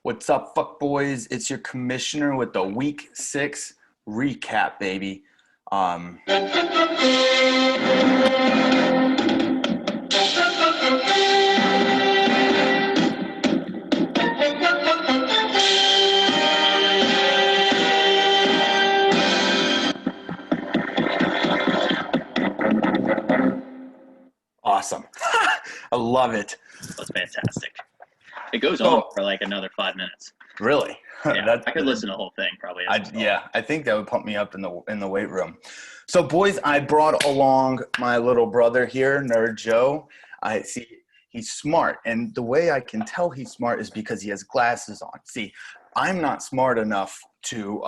What's up, FuckBoys? It's your commissioner with the Week 6 recap, baby. Um, awesome. I love it. Was fantastic. It goes on So, for like another 5 minutes. really, Yeah, that's I could good. listen to the whole thing probably as well. Yeah, I think that would pump me up in the weight room. So, boys, I brought along my little brother here, Nerd Joe. I see he's smart, and the way I can tell he's smart is because he has glasses on. See, I'm not smart enough to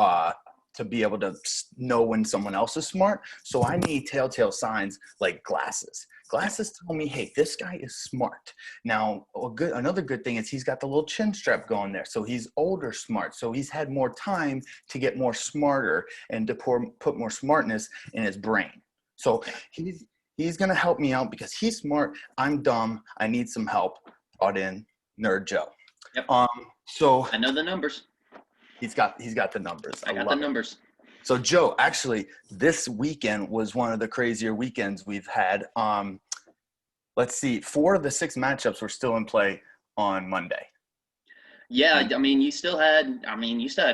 be able to know when someone else is smart, so I need telltale signs like glasses. Yep. Glasses tell me, hey, this guy is smart. Now, another good thing is he's got the little chin strap going there, so he's older smart. So he's had more time to get more smarter and to put more smartness in his brain. So he's gonna help me out because he's smart. I'm dumb. I need some help. Brought in Nerd Joe. Yep. So I know the numbers. he's got the numbers. I got the numbers. So Joe, actually, this weekend was one of the crazier weekends we've had. Let's see, 4 of the 6 matchups were still in play on Monday. Yeah, I mean, you still had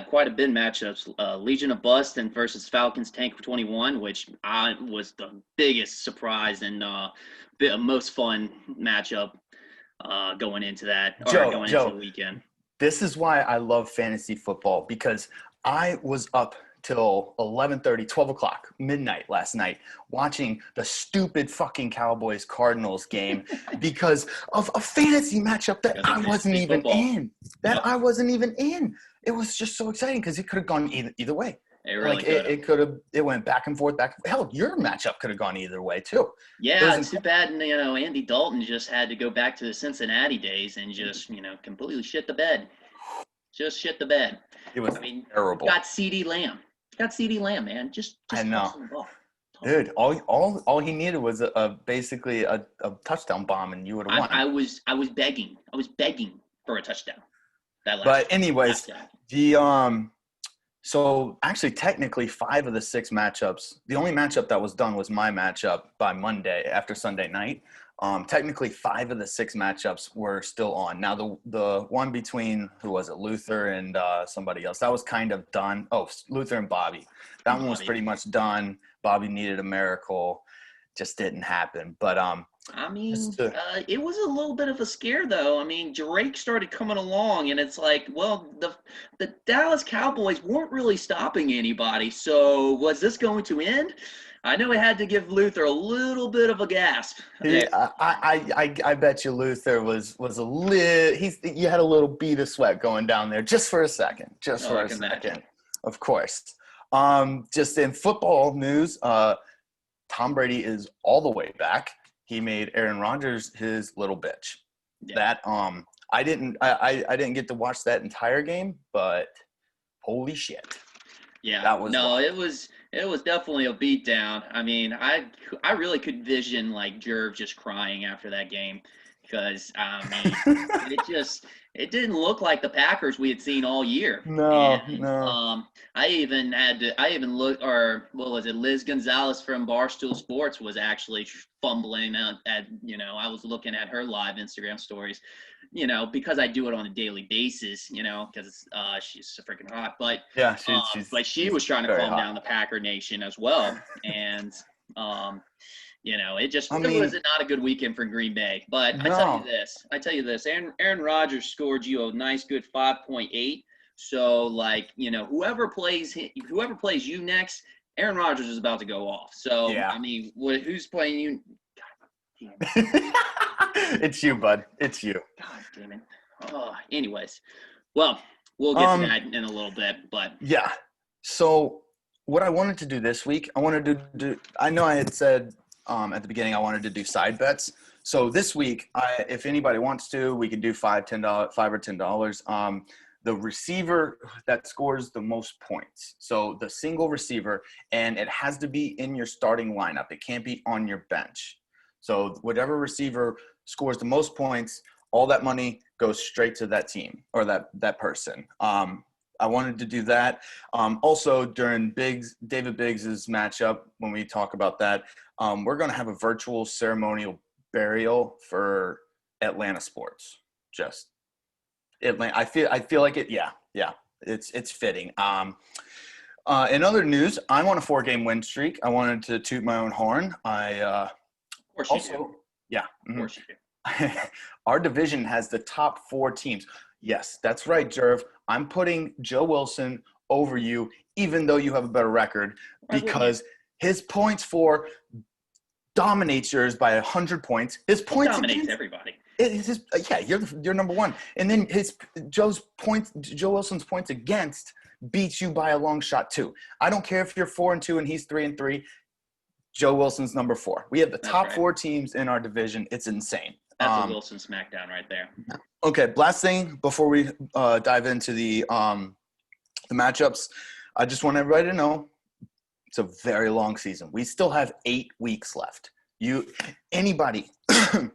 quite a bit of matchups. Legion of Boston versus Falcons Tank for 21, which was the biggest surprise and most fun matchup going into that Joe, into the weekend. This is why I love fantasy football, because I was up till 11:30, 12 o'clock, midnight last night, watching the stupid fucking Cowboys-Cardinals game because of a fantasy matchup that I wasn't even in. It was just so exciting because it could have gone either way. It really could have. It went back and forth. Hell, your matchup could have gone either way too. Yeah, it's too bad. Andy Dalton just had to go back to the Cincinnati days and just completely shit the bed. Just shit the bed. It was terrible. Got CD Lamb. Man. Just I know. the ball. Dude, all he needed was basically a touchdown bomb, and you would have won. I was begging for a touchdown. But anyways, so actually technically 5 of the 6 matchups. The only matchup that was done was my matchup by Monday after Sunday night. Technically 5 of the 6 matchups were still on. Now the one between, who was it, Luther and somebody else, that was kind of done. Oh, Luther and Bobby. That one was pretty much done. Bobby needed a miracle. Just didn't happen. But it was a little bit of a scare, though. I mean, Drake started coming along, and it's like, well, the Dallas Cowboys weren't really stopping anybody. So was this going to end? I know it had to give Luther a little bit of a gasp. Yeah, I bet you Luther was a little. You had a little bead of sweat going down there just for a second. Imagine. Of course. Just in football news, Tom Brady is all the way back. He made Aaron Rodgers his little bitch. Yeah. That I didn't get to watch that entire game, but holy shit. Yeah. It was definitely a beatdown. I mean, I really could vision like Jerv just crying after that game because it didn't look like the Packers we had seen all year. No. I even looked, or what was it? Liz Gonzalez from Barstool Sports was actually fumbling at I was looking at her live Instagram stories, because I do it on a daily basis, because she's so freaking hot. But yeah, she was trying to calm down the Packer Nation as well, and it was not a good weekend for Green Bay. But no. I tell you this, Aaron Rodgers scored you a nice good 5.8. So whoever plays you next, Aaron Rodgers is about to go off. So yeah. I mean, who's playing you? God damn it. It's you, bud. It's you. God damn it. Anyways, well, we'll get to that in a little bit, but yeah. So what I wanted to do this week, I wanted to do. I know I had said at the beginning I wanted to do side bets. So this week, if anybody wants to, we could do $5 or $10. The receiver that scores the most points. So the single receiver, and it has to be in your starting lineup. It can't be on your bench. So whatever receiver scores the most points, all that money goes straight to that team or that person. I wanted to do that. Also, during David Biggs' matchup, when we talk about that, we're going to have a virtual ceremonial burial for Atlanta sports. Just Atlanta. I feel like it. Yeah. It's fitting. In other news, I'm on a 4-game win streak. I wanted to toot my own horn. Of course you do. Yeah. Of course you do. Our division has the top 4 teams. Yes, that's right, Jerv. I'm putting Joe Wilson over you, even though you have a better record, because his points for dominates yours by 100 points. His points dominates everybody. You're number 1. And then Joe Wilson's points against beats you by a long shot too. I don't care if you're 4-2 and he's 3-3. Joe Wilson's number 4. We have the top 4 teams in our division. It's insane. That's a Wilson smackdown right there. Okay, last thing before we dive into the matchups, I just want everybody to know it's a very long season. We still have 8 weeks left. Anybody, I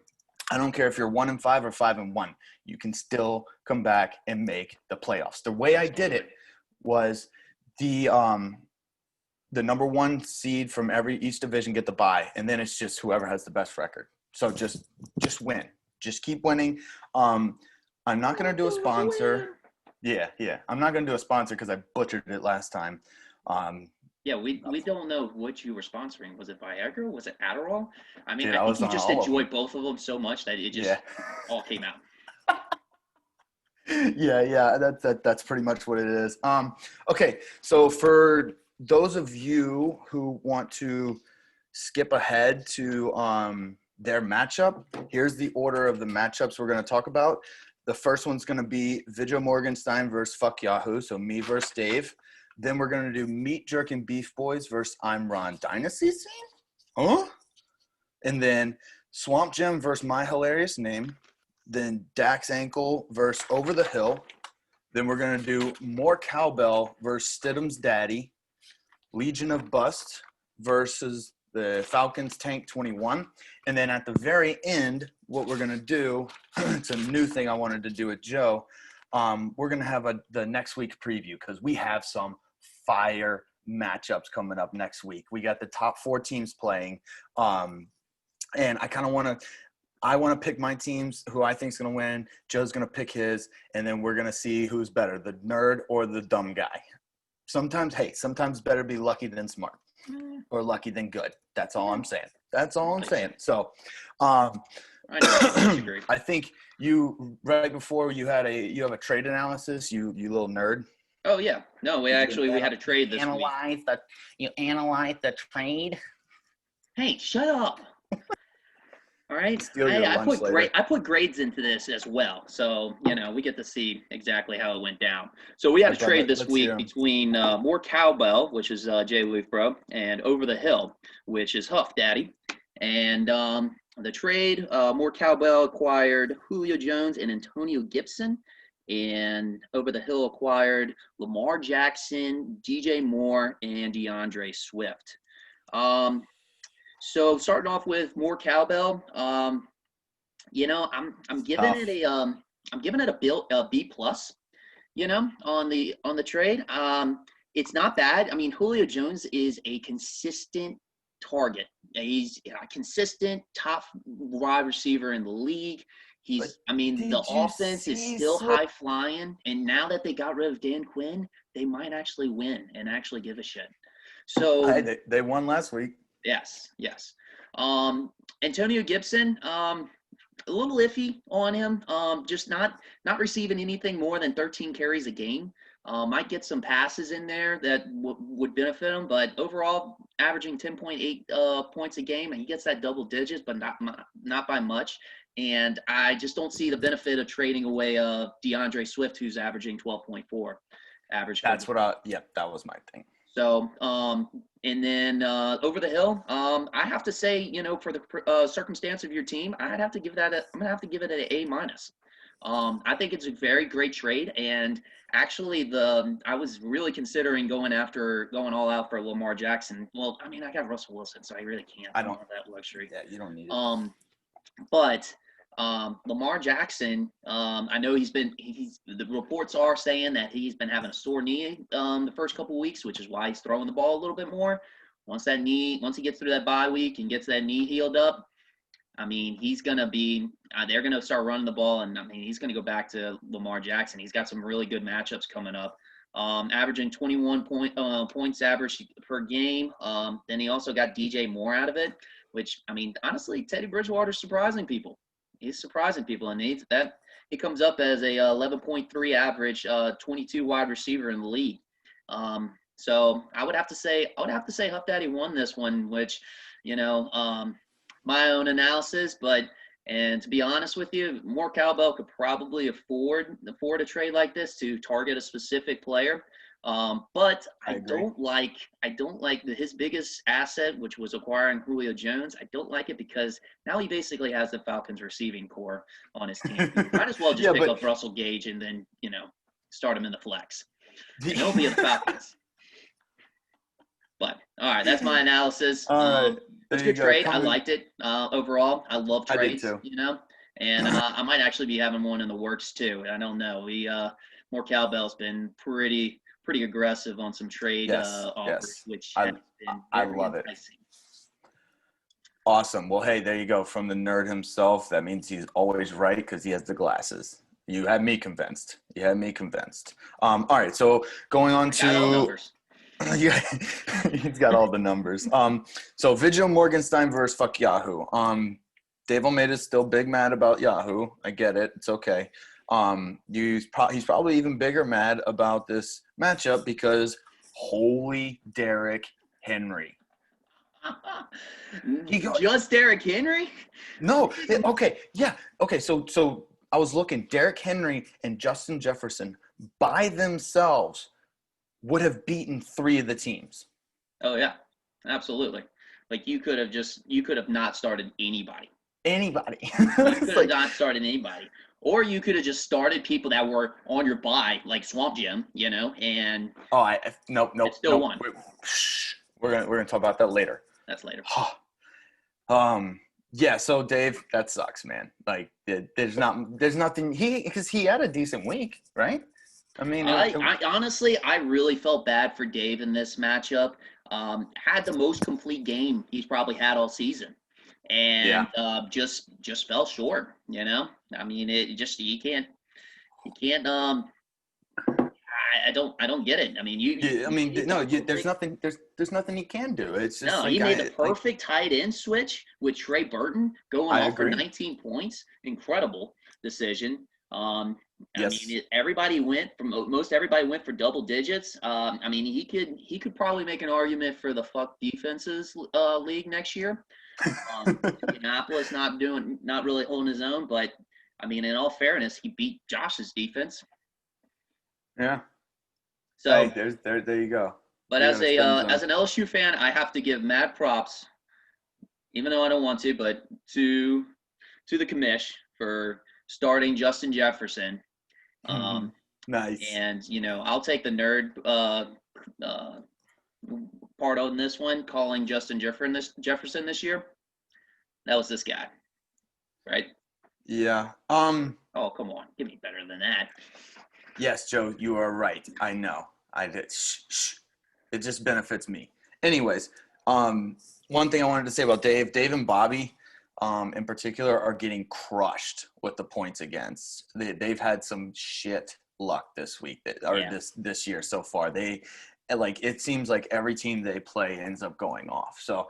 don't care if you're 1-5 or 5-1, you can still come back and make the playoffs. The way I did it was the number 1 seed from each division get the bye, and then it's just whoever has the best record. So just win. Just keep winning. I'm not going to do a sponsor. Yeah. I'm not going to do a sponsor because I butchered it last time. We don't know what you were sponsoring. Was it Viagra? Was it Adderall? I mean, I think you just enjoyed both of them so much that it just all came out. Yeah. That's pretty much what it is. Okay, so for those of you who want to skip ahead to their matchup, here's the order of the matchups we're going to talk about. The first one's going to be Vidya Morgenstein versus Fuck Yahoo, so me versus Dave. Then we're going to do Meat Jerk and Beef Boys versus I'm Ron Dynasty Scene. Huh? And then Swamp Gem versus My Hilarious Name. Then Dax Ankle versus Over the Hill. Then we're going to do More Cowbell versus Stidham's Daddy. Legion of Bust versus the Falcons Tank 21. And then at the very end, what we're going to do, it's a new thing I wanted to do with Joe. We're going to have the next week preview because we have some fire matchups coming up next week. We got the top 4 teams playing. And I kind of want to pick my teams, who I think is going to win. Joe's going to pick his, and then we're going to see who's better, the nerd or the dumb guy. Sometimes better be lucky than smart, or lucky than good. That's all I'm saying. So, I think you right before you have a trade analysis. You little nerd. Oh yeah, no, we had a trade this week. You analyze the trade. Hey, shut up. All right. I put grades into this as well. So, we get to see exactly how it went down. So we had a trade this week between More Cowbell, which is Jay Leafbro, and Over the Hill, which is Huff Daddy. And the trade, More Cowbell acquired Julio Jones and Antonio Gibson. And Over the Hill acquired Lamar Jackson, DJ Moore, and DeAndre Swift. So starting off with More Cowbell, I'm giving it a B plus, on the trade. It's not bad. I mean, Julio Jones is a consistent target. He's a consistent top wide receiver in the league. The offense is still high flying, and now that they got rid of Dan Quinn, they might actually win and actually give a shit. So they won last week. Yes. Antonio Gibson, a little iffy on him. Just not receiving anything more than 13 carries a game. Might get some passes in there that would benefit him, but overall averaging 10.8 points a game, and he gets that double digits, but not by much. And I just don't see the benefit of trading away DeAndre Swift, who's averaging 12.4 average. That was my thing. So, and then Over the Hill, I have to say, for the circumstance of your team, I'm gonna have to give it an A minus. I think it's a very great trade, and actually, I was really considering going all out for Lamar Jackson. Well, I mean, I got Russell Wilson, so I really can't. I don't have that luxury. Yeah, you don't need it. But Lamar Jackson, I know the reports are saying that he's been having a sore knee the first couple of weeks, which is why he's throwing the ball a little bit more. Once he gets through that bye week and gets that knee healed up, I mean, he's going to be they're going to start running the ball, and I mean, he's going to go back to Lamar Jackson. He's got some really good matchups coming up. Averaging 21 points average per game. Then he also got DJ Moore out of it, which, I mean, honestly, Teddy Bridgewater's surprising people. He's surprising people, and he comes up as a 11.3 average, 22 wide receiver in the league. So I would have to say Huff Daddy won this one, which, my own analysis, and to be honest with you, more cowbell could probably afford a trade like this to target a specific player. But I don't like his biggest asset, which was acquiring Julio Jones. I don't like it because now he basically has the Falcons receiving core on his team. Might as well just pick up Russell Gage and then, start him in the flex. And he'll be the Falcons. But all right, that's my analysis. It's a good trade. I liked it overall. I love trades, I did too. And I might actually be having one in the works too. I don't know. More cowbell's been pretty aggressive on some trade offers, which has been I love enticing. It. Awesome. Well, hey, there you go. From the nerd himself, that means he's always right because he has the glasses. You had me convinced. All right, so going on to – yeah, he's got all the numbers. So Vigil Morgenstein versus Fuck Yahoo. Dave Almeida's still big mad about Yahoo. I get it. It's okay. He's probably even bigger mad about this matchup because holy Derrick Henry. Just Derrick Henry? No. Okay. Yeah. Okay. So I was looking. Derrick Henry and Justin Jefferson by themselves would have beaten 3 of the teams. Oh yeah, absolutely. Like you could have not started anybody. You could have not started anybody. Or you could have just started people that were on your bye, like Swamp Jim, and nope. Still won. We're gonna talk about that later. That's later. Yeah, so Dave, that sucks, man. Like there's nothing because he had a decent week, right? I mean, I honestly, I really felt bad for Dave in this matchup. Had the most complete game he's probably had all season, and just fell short. I mean, he can't. I don't get it. I mean, there's nothing. There's nothing he can do. It's just he made the perfect tight end switch with Trey Burton going off for 19 points. Incredible decision. Yes. I mean, most everybody went for double digits. I mean, he could probably make an argument for the fuck defenses league next year. Indianapolis not really holding his own, but I mean, in all fairness, he beat Josh's defense. Yeah. So hey, there you go. But as an LSU fan, I have to give mad props, even though I don't want to, but to the commish for starting Justin Jefferson. Nice. And I'll take the nerd part on this one, calling Justin Jefferson this year. That was this guy, right? Yeah. Oh, come on, give me better than that. Yes, Joe, you are right. I know. I did. Shh. It just benefits me. Anyways, one thing I wanted to say about Dave and Bobby, in particular, are getting crushed with the points against. They've had some shit luck this week this year so far. It seems like every team they play ends up going off. So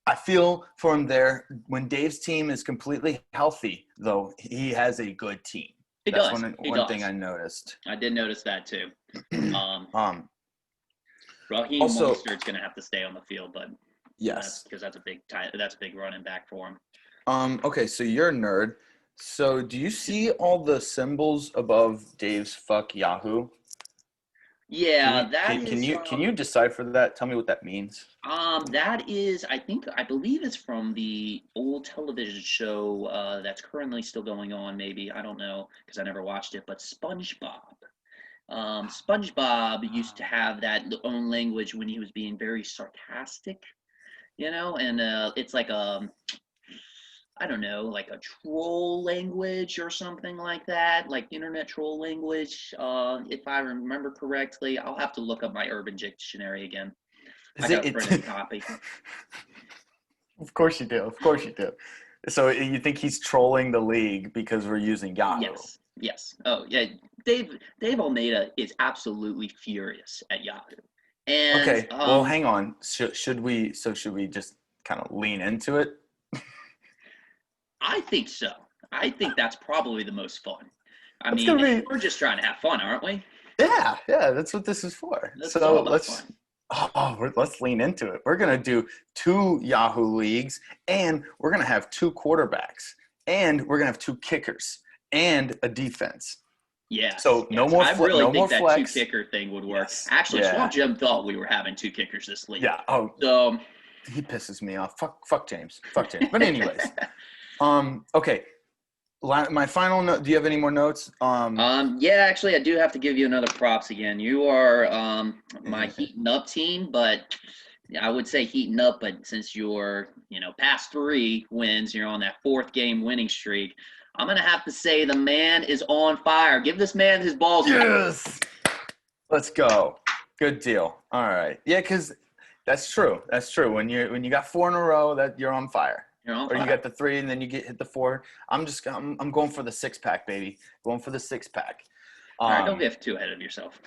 I feel for him there. When Dave's team is completely healthy, though, he has a good team. That's one thing I noticed. I did notice that too. Raheem Mostert's going to have to stay on the field, but yes, because that's a big running back for him. Okay, so you're a nerd. So do you see all the symbols above Dave's Fuck Yahoo? Yeah, Can you decipher that? Tell me what that means. That is, I believe it's from the old television show that's currently still going on. Maybe, I don't know because I never watched it. But SpongeBob. SpongeBob used to have that own language when he was being very sarcastic, and it's like I don't know, like a troll language or something like that, like internet troll language. If I remember correctly, I'll have to look up my Urban Dictionary again. I got a printed copy. Of course you do. Of course you do. So you think he's trolling the league because we're using Yahoo? Yes. Yes. Oh, yeah. Dave Almeida is absolutely furious at Yahoo. And, okay. Well, hang on. Should we just kind of lean into it? I think so. I think that's probably the most fun. I mean, we're just trying to have fun, aren't we? Yeah. That's what this is for. So let's lean into it. We're gonna do 2 Yahoo leagues, and we're gonna have 2 quarterbacks, and we're gonna have 2 kickers and a defense. Yeah. So no more. I really think that flex. 2 kicker thing would work. Yes. Actually, Swamp Jim thought we were having 2 kickers this league. Yeah. Oh. So he pisses me off. Fuck James. Fuck James. But anyways, okay. My final note. Do you have any more notes? Yeah, actually, I do have to give you another props again. You are my heating up team, but I would say heating up. But since you're past 3 wins, you're on that 4th game winning streak. I'm gonna have to say the man is on fire. Give this man his balls. Yes. Let's go. Good deal. All right. Yeah, because that's true. That's true. When you got 4 in a row, that you're on fire. Or you got the 3 and then you hit the 4. I'm going for the 6-pack, baby. Going for the 6-pack. All right, don't get too ahead of yourself.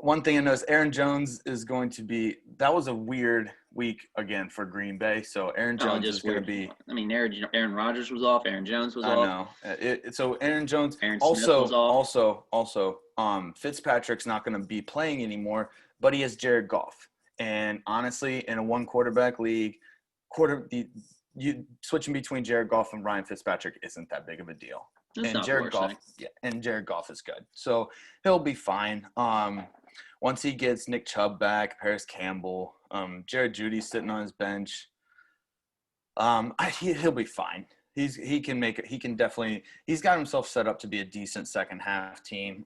One thing I noticed, Aaron Jones is going to be – that was a weird week again for Green Bay. So Aaron Jones is going to be – I mean, Aaron Rodgers was off. Aaron Jones was off. I know. So Aaron Jones Aaron Smith was off. Also, Fitzpatrick's not going to be playing anymore, but he has Jared Goff. And honestly, in a 1-quarterback league, you switching between Jared Goff and Ryan Fitzpatrick isn't that big of a deal. And Jared Goff is good. So he'll be fine. Once he gets Nick Chubb back, Paris Campbell, Jared Judy's sitting on his bench. He'll be fine. He can make it. He can definitely. He's got himself set up to be a decent second half team.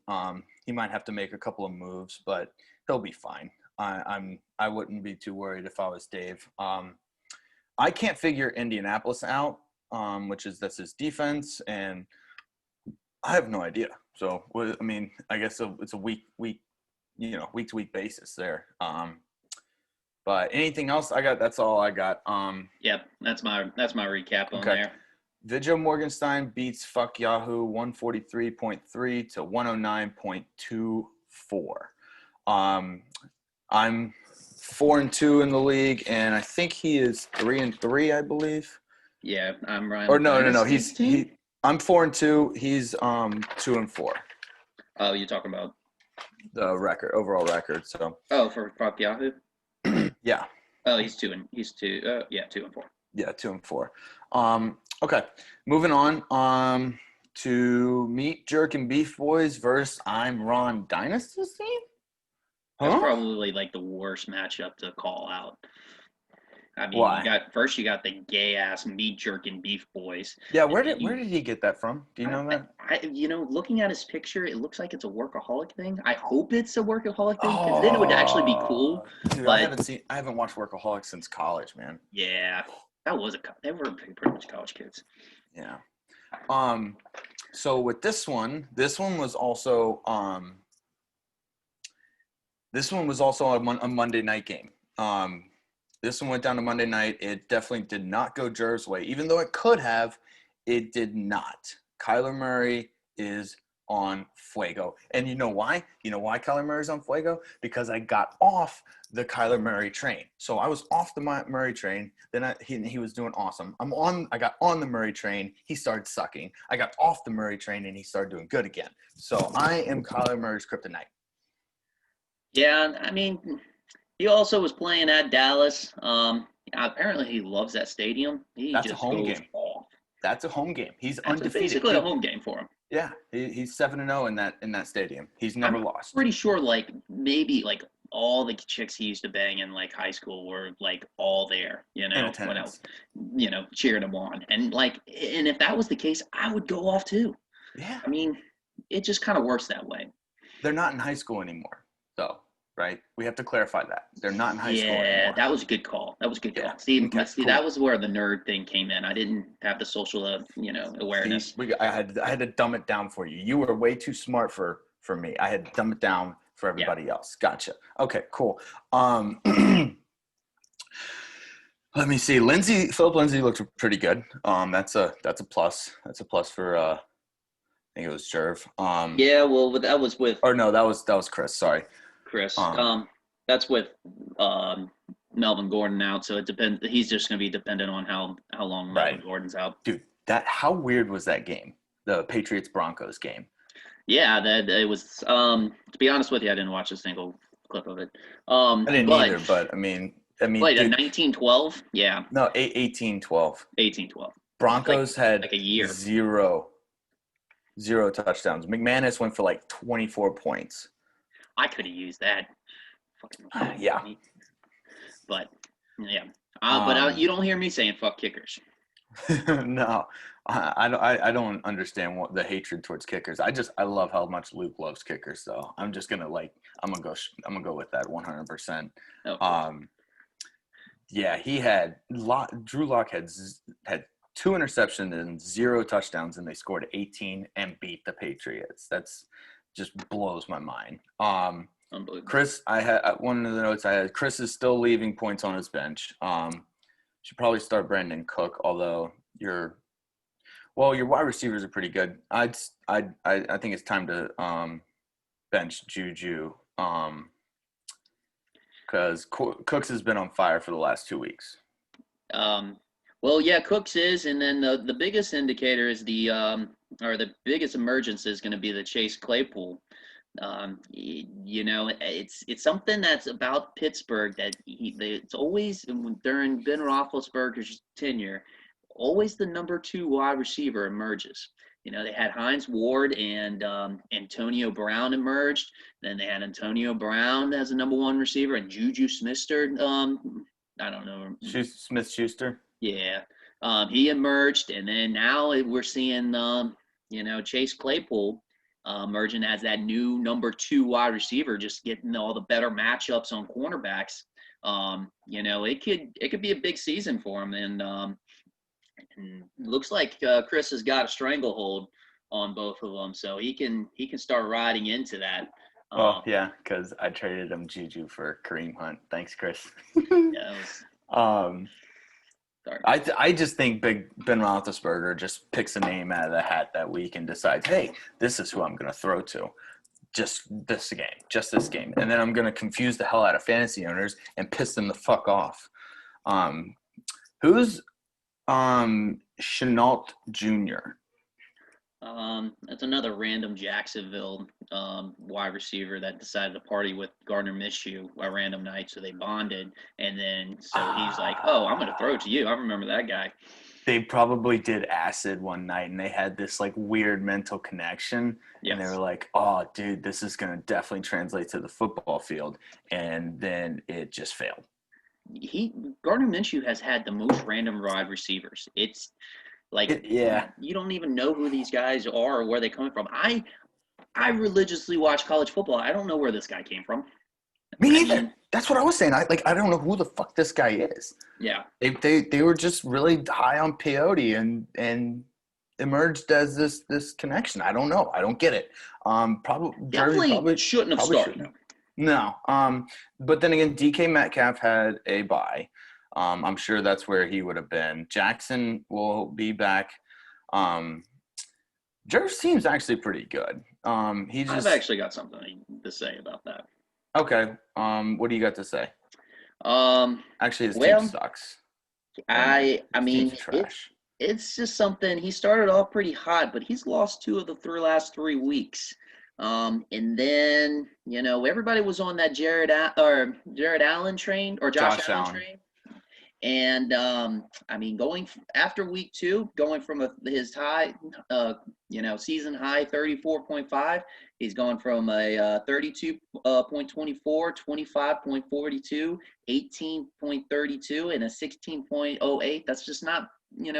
He might have to make a couple of moves, but he'll be fine. I wouldn't be too worried if I was Dave. I can't figure Indianapolis out, that's his defense, and I have no idea. So I mean, I guess it's a week to week basis there. But anything else I got? That's all I got. Yep, that's my recap on there. Vigil Morgenstein beats Fuck Yahoo 143.3 to 109.24. I'm 4-2 in the league, and I think he is 3-3, I believe. Yeah, I'm Ryan. Or no. I'm 4-2. He's 2-4. Oh, you're talking about the overall record. So. Oh, for Fuck Yahoo. Yeah. Oh, he's 2-4. Yeah, 2-4. Okay, moving on. To Meat Jerk and Beef Boys versus I'm Ron Dynasty's team. That's probably like the worst matchup to call out. I mean, why? You got the gay ass Meat Jerk and Beef Boys. Yeah, where did he get that from? Do you know that? Looking at his picture, it looks like it's a workaholic thing. I hope it's a workaholic thing because then it would actually be cool. Dude, I haven't watched Workaholics since college, man. Yeah, they were pretty much college kids. Yeah. So with this one was also a Monday night game. This one went down to Monday night. It definitely did not go Jerv's way. Even though it could have, it did not. Kyler Murray is on fuego. And you know why? You know why Kyler Murray's on fuego? Because I got off the Kyler Murray train. So I was off the Murray train. Then he was doing awesome. I got on the Murray train. He started sucking. I got off the Murray train, and he started doing good again. So I am Kyler Murray's kryptonite. Yeah, I mean – he also was playing at Dallas. Apparently, he loves that stadium. That's a home game. That's a home game. He's undefeated. Basically, a home game for him. Yeah, he's 7-0 in that stadium. He's never lost. Pretty sure, maybe all the chicks he used to bang in high school were all there. What else? Cheering him on, and if that was the case, I would go off too. Yeah. I mean, it just kind of works that way. They're not in high school anymore, though. right? We have to clarify that. They're not in high school anymore. Yeah, that was a good call. Call. See, cool. That was where the nerd thing came in. I didn't have the social, awareness. See, I had to dumb it down for you. You were way too smart for me. I had to dumb it down for everybody else. Gotcha. Okay, cool. Let me see. Philip Lindsay looked pretty good. That's a plus. That's a plus for I think it was Jerv. Yeah, well, that was with. Or no, that was Chris. Sorry, Chris. That's with Melvin Gordon out, so it depends. He's just going to be dependent on how long Melvin Gordon's out. Dude, how weird was that game? The Patriots Broncos game. Yeah, that it was. To be honest with you, I didn't watch a single clip of it. I didn't either, but I mean, wait, 19-12? Yeah. No, 18-12. 18-12. Broncos had like a year. Zero touchdowns. McManus went for like 24 points. I could have used that. Yeah. But yeah. But you don't hear me saying fuck kickers. No. I don't understand what the hatred towards kickers. I love how much Luke loves kickers though. I'm just gonna I'm gonna go with that 100%. Okay. Yeah, Drew Lock had 2 interceptions and 0 touchdowns, and they scored 18 and beat the Patriots. That's just blows my mind. Chris, I had one of the notes I had. Chris is still leaving points on his bench. Should probably start Brandon Cook, although your wide receivers are pretty good. I think it's time to bench Juju. Because Cooks has been on fire for the last 2 weeks. Well, yeah, Cooks is, and then the biggest indicator is the biggest emergence is going to be the Chase Claypool. It's something that's about Pittsburgh that it's always during Ben Roethlisberger's tenure, always the number 2 wide receiver emerges. They had Hines Ward and Antonio Brown emerged. Then they had Antonio Brown as a number 1 receiver and Juju Smith-Schuster. I don't know. Smith-Schuster? Yeah. He emerged. And then now we're seeing, Chase Claypool emerging as that new number 2 wide receiver, just getting all the better matchups on cornerbacks. It could be a big season for him. And looks like Chris has got a stranglehold on both of them, so he can start riding into that. Yeah, because I traded him Juju for Kareem Hunt. Thanks, Chris. Yeah, I just think Big Ben Roethlisberger just picks a name out of the hat that week and decides, hey, this is who I'm going to throw to. Just this game. And then I'm going to confuse the hell out of fantasy owners and piss them the fuck off. Who's Chenault Jr.? That's another random Jacksonville wide receiver that decided to party with Gardner Minshew a random night, so they bonded, and then he's like, "Oh, I'm gonna throw it to you." I remember that guy. They probably did acid one night, and they had this weird mental connection, and they were like, "Oh, dude, this is gonna definitely translate to the football field," and then it just failed. Gardner Minshew has had the most random wide receivers. It's you don't even know who these guys are or where they're coming from. I religiously watch college football. I don't know where this guy came from. Me neither. That's what I was saying. I don't know who the fuck this guy is. Yeah. They were just really high on peyote and emerged as this connection. I don't know. I don't get it. Probably shouldn't have started. No. But then again, DK Metcalf had a bye. I'm sure that's where he would have been. Jackson will be back. Jerv's team's actually pretty good. I've actually got something to say about that. Okay. What do you got to say? Actually, his team sucks. I mean, trash. It's just something. He started off pretty hot, but he's lost 2 of the last 3 weeks. And then everybody was on that Jared Allen train or Josh Allen train. And going after week 2, going from his high, season high 34.5, he's gone from a 32.24, 25.42, 18.32, and a 16.08. That's just not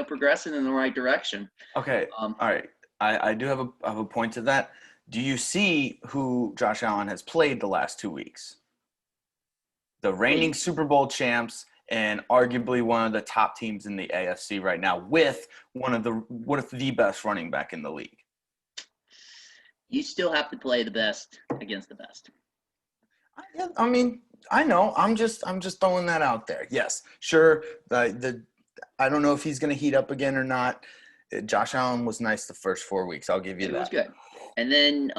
progressing in the right direction. Okay, all right. I do have a point to that. Do you see who Josh Allen has played the last 2 weeks? the reigning Super Bowl champs and arguably one of the top teams in the AFC right now with one of the best running back in the league. You still have to play the best against the best. Yeah, I mean, I know. I'm just throwing that out there. Yes, sure. I don't know if he's going to heat up again or not. Josh Allen was nice the first 4 weeks. I'll give you that. It was good. And then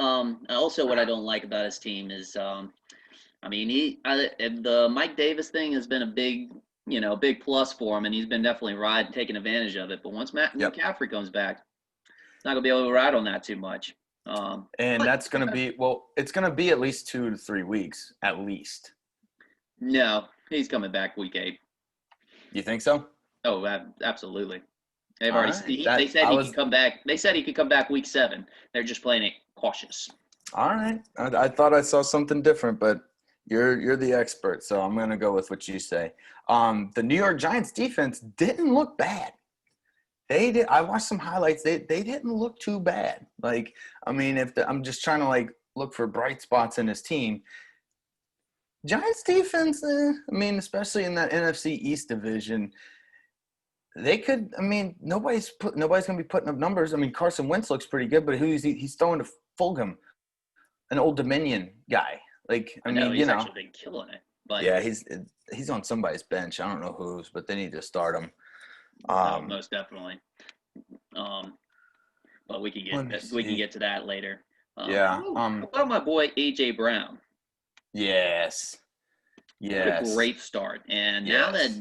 also what I don't like about his team is, the Mike Davis thing has been a big plus for him, and he's been definitely taking advantage of it. But once McCaffrey comes back, he's not going to be able to ride on that too much. That's going to be it's going to be at least 2 to 3 weeks, at least. No, he's coming back week 8. You think so? Oh, absolutely. They've already. They said he could come back. They said he could come back week 7. They're just playing it cautious. All right. I thought I saw something different, but you're the expert, so I'm going to go with what you say. The New York Giants defense didn't look bad. They did. I watched some highlights. They didn't look too bad. I'm just trying to look for bright spots in his team. Giants defense, especially in that NFC East division, they could. Nobody's going to be putting up numbers. Carson Wentz looks pretty good, but he's throwing to Fulgham, an Old Dominion guy. He's actually been killing it. But yeah, he's on somebody's bench. I don't know whose, but they need to start him. Most definitely. But we can get to that later. How about my boy AJ Brown? Yes. What a great start. And now that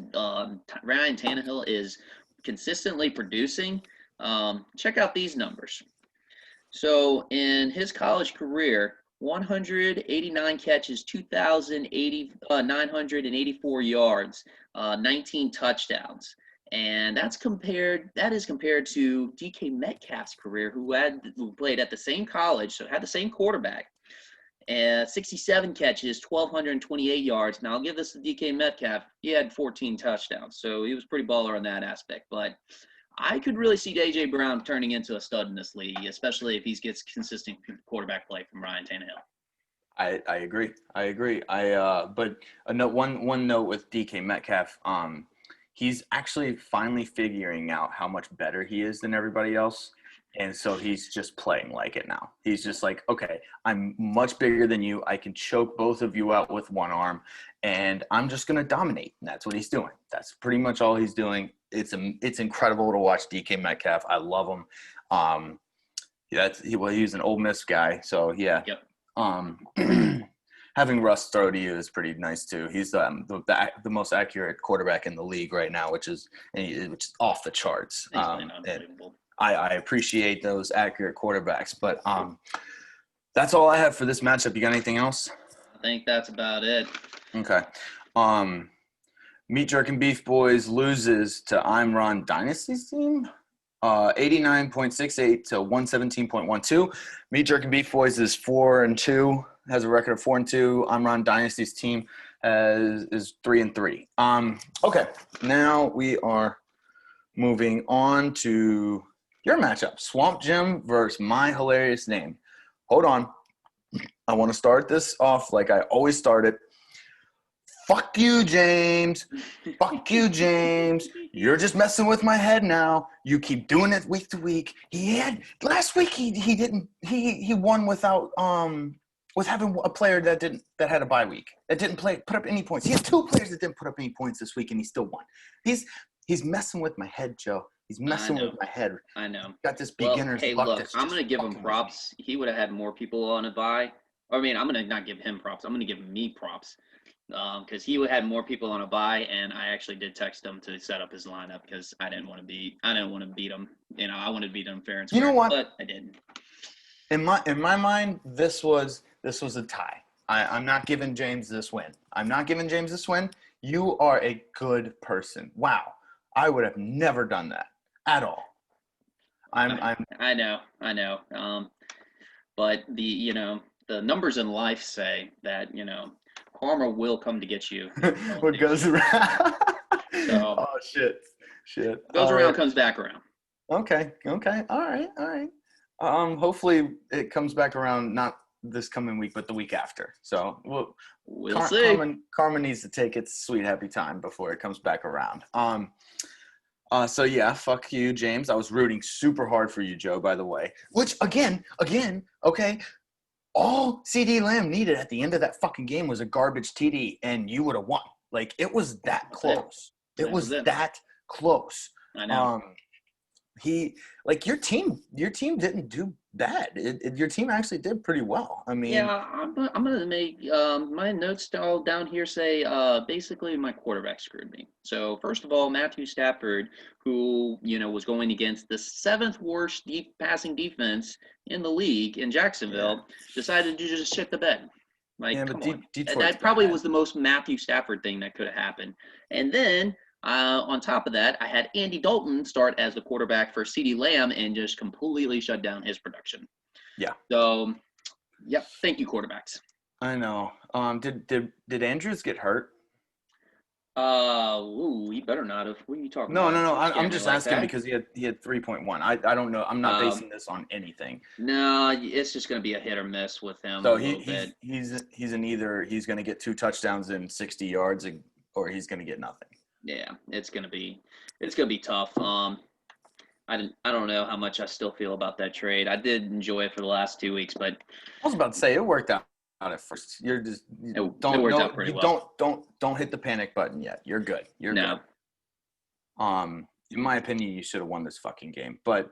Ryan Tannehill is consistently producing, check out these numbers. So in his college career, 189 catches, 2,984 yards, 19 touchdowns. And that is compared to DK Metcalf's career, who played at the same college, so had the same quarterback. 67 catches, 1,228 yards. Now, I'll give this to DK Metcalf. He had 14 touchdowns, so he was pretty baller on that aspect. But I could really see A.J. Brown turning into a stud in this league, especially if he gets consistent quarterback play from Ryan Tannehill. I agree. But one note with DK Metcalf, he's actually finally figuring out how much better he is than everybody else. And so he's just playing like it now. He's just like, okay, I'm much bigger than you. I can choke both of you out with one arm, and I'm just going to dominate. And that's what he's doing. That's pretty much all he's doing. It's incredible to watch DK Metcalf. I love him. He's an Ole Miss guy. So, yeah. Yep. Having Russ throw to you is pretty nice, too. He's the most accurate quarterback in the league right now, which is off the charts. He's unbelievable. I appreciate those accurate quarterbacks, but that's all I have for this matchup. You got anything else? I think that's about it. Okay. Meat Jerk and Beef Boys loses to I'm Ron Dynasty's team, 89.68 to 117.12. Meat Jerk and Beef Boys is 4-2, has a record of 4-2. I'm Ron Dynasty's team is 3-3. Okay, now we are moving on to your matchup, Swamp Jim versus My Hilarious Name. Hold on. I want to start this off like I always start it. Fuck you, James. Fuck you, James. You're just messing with my head now. You keep doing it week to week. Last week he won without with having a player that had a bye week, that didn't put up any points. He had 2 players that didn't put up any points this week, and he still won. He's messing with my head, Joe. He's messing with my head. I know. Got this beginner's luck. Look, I'm going to give him props. He would have had more people on a bye. I'm going to not give him props. I'm going to give me props because he would have had more people on a bye, and I actually did text him to set up his lineup because I didn't want to beat him. I wanted to beat him fair and square. You know what? But I didn't. In my mind, this was a tie. I'm not giving James this win. You are a good person. Wow. I would have never done that at all. I know. But the numbers in life say that, karma will come to get you. What goes around? So, oh, shit. Goes around, comes back around. Okay. All right. Hopefully it comes back around not this coming week, but the week after. So we'll see. Karma needs to take its sweet happy time before it comes back around. So yeah, fuck you, James. I was rooting super hard for you, Joe, by the way. Which again, okay. All CD Lamb needed at the end of that fucking game was a garbage TD, and you would have won. Like, it was that close. It was that close. I know. Your team didn't do bad. Your team actually did pretty well. I mean, yeah, I'm gonna make my notes all down here say basically my quarterback screwed me. So first of all, Matthew Stafford, who was going against the 7th worst passing defense in the league in Jacksonville, decided to just shit the bed. Like, come on. That probably was the most Matthew Stafford thing that could have happened. And then on top of that, I had Andy Dalton start as the quarterback for CeeDee Lamb and just completely shut down his production. Yeah. So, yep. Thank you, quarterbacks. I know. Did Andrews get hurt? He better not have. What are you talking about? No. I'm just asking because he had 3.1. I don't know. I'm not basing this on anything. No, it's just going to be a hit or miss with him. So he's in either he's going to get 2 touchdowns and 60 yards, or he's going to get nothing. Yeah, it's gonna be tough. I don't know how much I still feel about that trade. I did enjoy it for the last 2 weeks, but I was about to say it worked out at first. You're just it worked out pretty well. Don't hit the panic button yet. You're good. You're good. In my opinion, you should have won this fucking game. But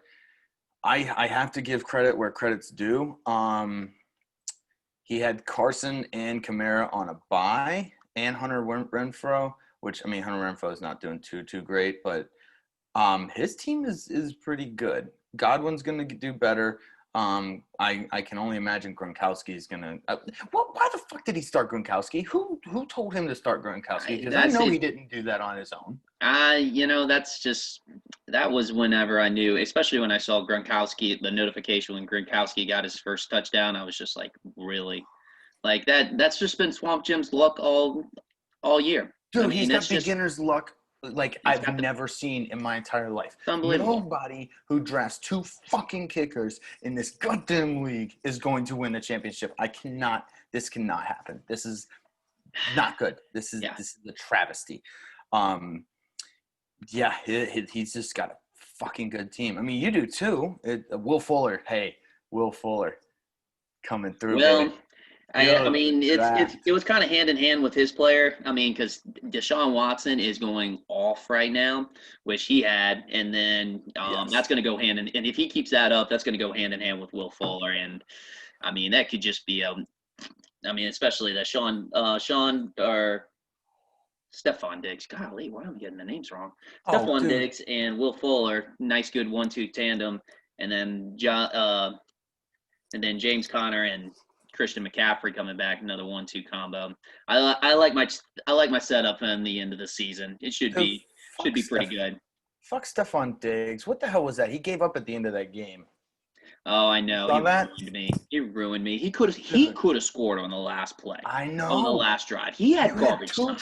I have to give credit where credit's due. He had Carson and Kamara on a bye, and Hunter Renfrow. Which, I mean, Hunter Renfrow is not doing too great, but his team is pretty good. Godwin's going to do better. I can only imagine Gronkowski's going to why the fuck did he start Gronkowski? Who told him to start Gronkowski? Because I know he didn't do that on his own. That was whenever I knew, especially when I saw Gronkowski, the notification when Gronkowski got his first touchdown, I was just like, really? Like, that's just been Swamp Jim's luck all year. Dude, he's got beginner's luck like I've never seen in my entire life. Unbelievable. Nobody who drafts 2 fucking kickers in this goddamn league is going to win a championship. This cannot happen. This is not good. This is a travesty. He's just got a fucking good team. I mean, you do too. Will Fuller coming through. Well, baby. I mean, it was kind of hand in hand with his player. I mean, because Deshaun Watson is going off right now, which he had, and then that's going to go hand in. And if he keeps that up, that's going to go hand in hand with Will Fuller. And I mean, that could just be especially that Sean or Stephon Diggs. Golly, why am I getting the names wrong? Stephon Diggs and Will Fuller, nice, good 1-2 tandem, and then James Conner and Christian McCaffrey coming back, another 1-2 combo. I like my setup in the end of the season. It should be pretty good. Fuck Stephon Diggs. What the hell was that? He gave up at the end of that game. Oh, I know. He ruined me. He could have scored on the last play. I know. On the last drive. He had garbage time.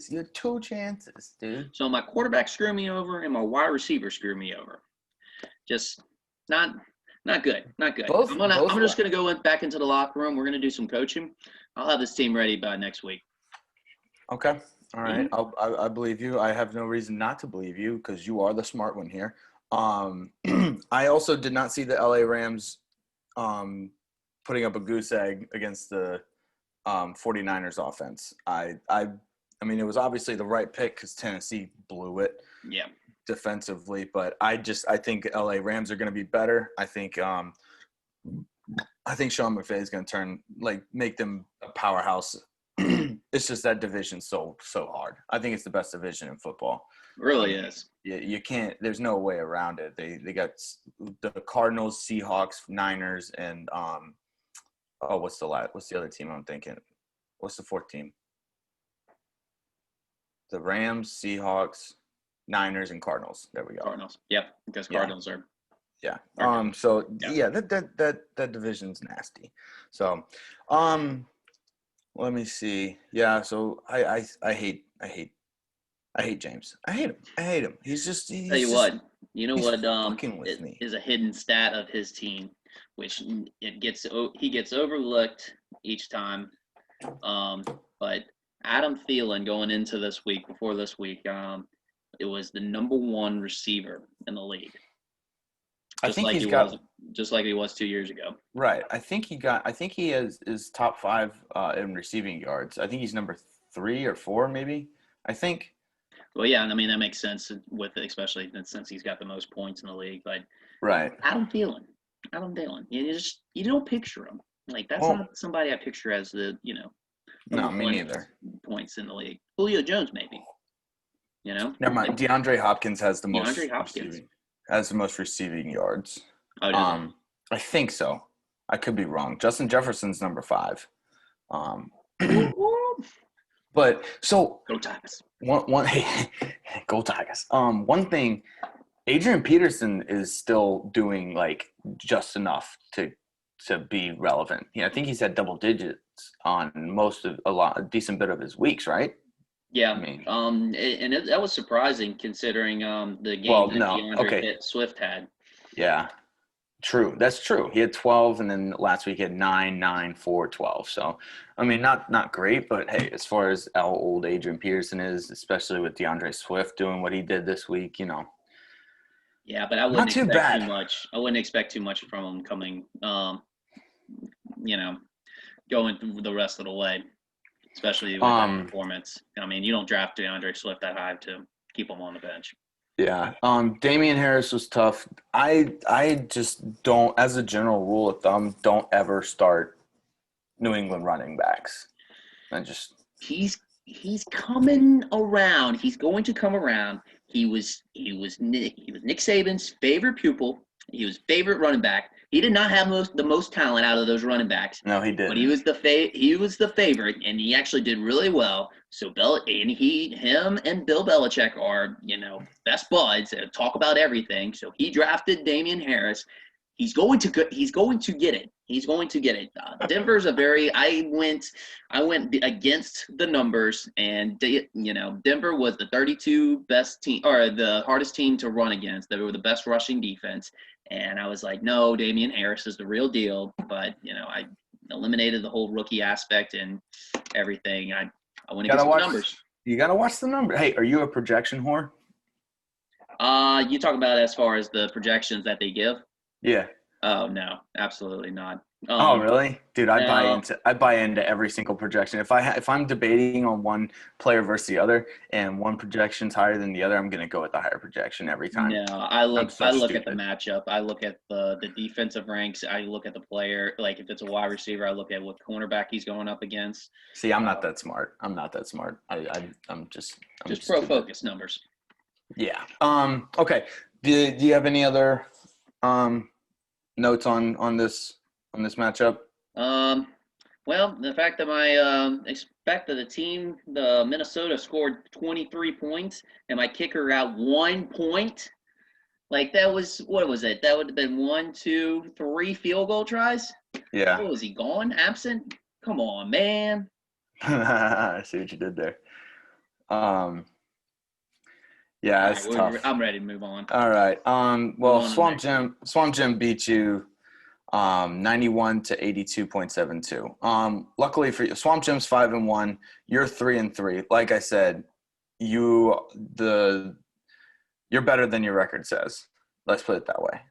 You had 2 chances, dude. So my quarterback screwed me over and my wide receiver screwed me over. Just not good. Not good. I'm just going to go back into the locker room. We're going to do some coaching. I'll have this team ready by next week. Okay. All right. Mm-hmm. I believe you. I have no reason not to believe you because you are the smart one here. I also did not see the LA Rams putting up a goose egg against the 49ers offense. I mean, it was obviously the right pick because Tennessee blew it. Yeah. Defensively, but I think LA Rams are going to be better. I think Sean McVay is going to make them a powerhouse. It's just that division's so hard. I think it's the best division in football. It really is. You can't. There's no way around it. They got the Cardinals, Seahawks, Niners, and what's the other team I'm thinking? What's the 4th team? The Rams, Seahawks, Niners, and Cardinals. There we go. Cardinals. Yep. Because Cardinals are. Yeah. That division's nasty. So, let me see. Yeah. So I hate James. I hate him. He's tell you what. You know what? Fucking with me. Is a hidden stat of his team. which he gets overlooked each time. But Adam Thielen going into this week, before this week, it was the number one receiver in the league. Just like he was 2 years ago. Right. I think he is top 5 in receiving yards. I think he's number 3 or 4, maybe. I think. Well, yeah, I mean that makes sense especially since he's got the most points in the league. But right, Adam Thielen, you don't picture him like that's not somebody I picture as the No, me neither. Points in the league. Julio Jones, maybe. Never mind. DeAndre Hopkins has the most. Has the most receiving yards. Oh, I think so. I could be wrong. Justin Jefferson's number 5. But so go Tigers. Go Tigers. One thing, Adrian Peterson is still doing like just enough to be relevant. I think he's had double digits on a decent bit of his weeks, right? Yeah, that was surprising considering the game that DeAndre Swift had. Yeah, true. That's true. He had 12, and then last week he had 9, 9, 4, 12. So, I mean, not great, but hey, as far as how old Adrian Peterson is, especially with DeAndre Swift doing what he did this week, Yeah, but I wouldn't expect too much. I wouldn't expect too much from him coming, going through the rest of the way. Especially with that performance. I mean, you don't draft DeAndre Swift that high to keep him on the bench. Yeah. Damian Harris was tough. I just don't, as a general rule of thumb, don't ever start New England running backs. He's coming around. He's going to come around. He was Nick Saban's favorite pupil. He was favorite running back. He did not have the most talent out of those running backs. No, he didn't. But he was the favorite, and he actually did really well. So him and Bill Belichick are best buds and talk about everything. So he drafted Damian Harris. He's going to get it. He's going to get it. Denver's I went against the numbers, and Denver was the 32 best team or the hardest team to run against. They were the best rushing defense. And I was like, no, Damian Harris is the real deal. But, I eliminated the whole rookie aspect and everything. I want to get some numbers. You got to watch the numbers. Hey, are you a projection whore? You talk about as far as the projections that they give? Yeah. Oh, no, absolutely not. Oh, really? Dude, I buy into every single projection. If I'm debating on one player versus the other and one projection's higher than the other, I'm going to go with the higher projection every time. No, I look at the matchup. I look at the defensive ranks. I look at the player. Like if it's a wide receiver, I look at what cornerback he's going up against. See, I'm not that smart. I'm just pro focus numbers. Yeah. Okay. Do you have any other notes on this matchup? Well, the fact that I expect that the Minnesota scored 23 points and my kicker got 1 point. Like that was, what was it? That would have been 1, 2, 3 field goal tries. Yeah. Oh, was he gone? Absent? Come on, man. I see what you did there. Yeah, it's tough. I'm ready to move on. All right. Well, Swamp Jim beat you 91 to 82.72. Luckily for you, Swamp Jim's 5-1. You're 3-3. Like I said, you're better than your record says. Let's put it that way.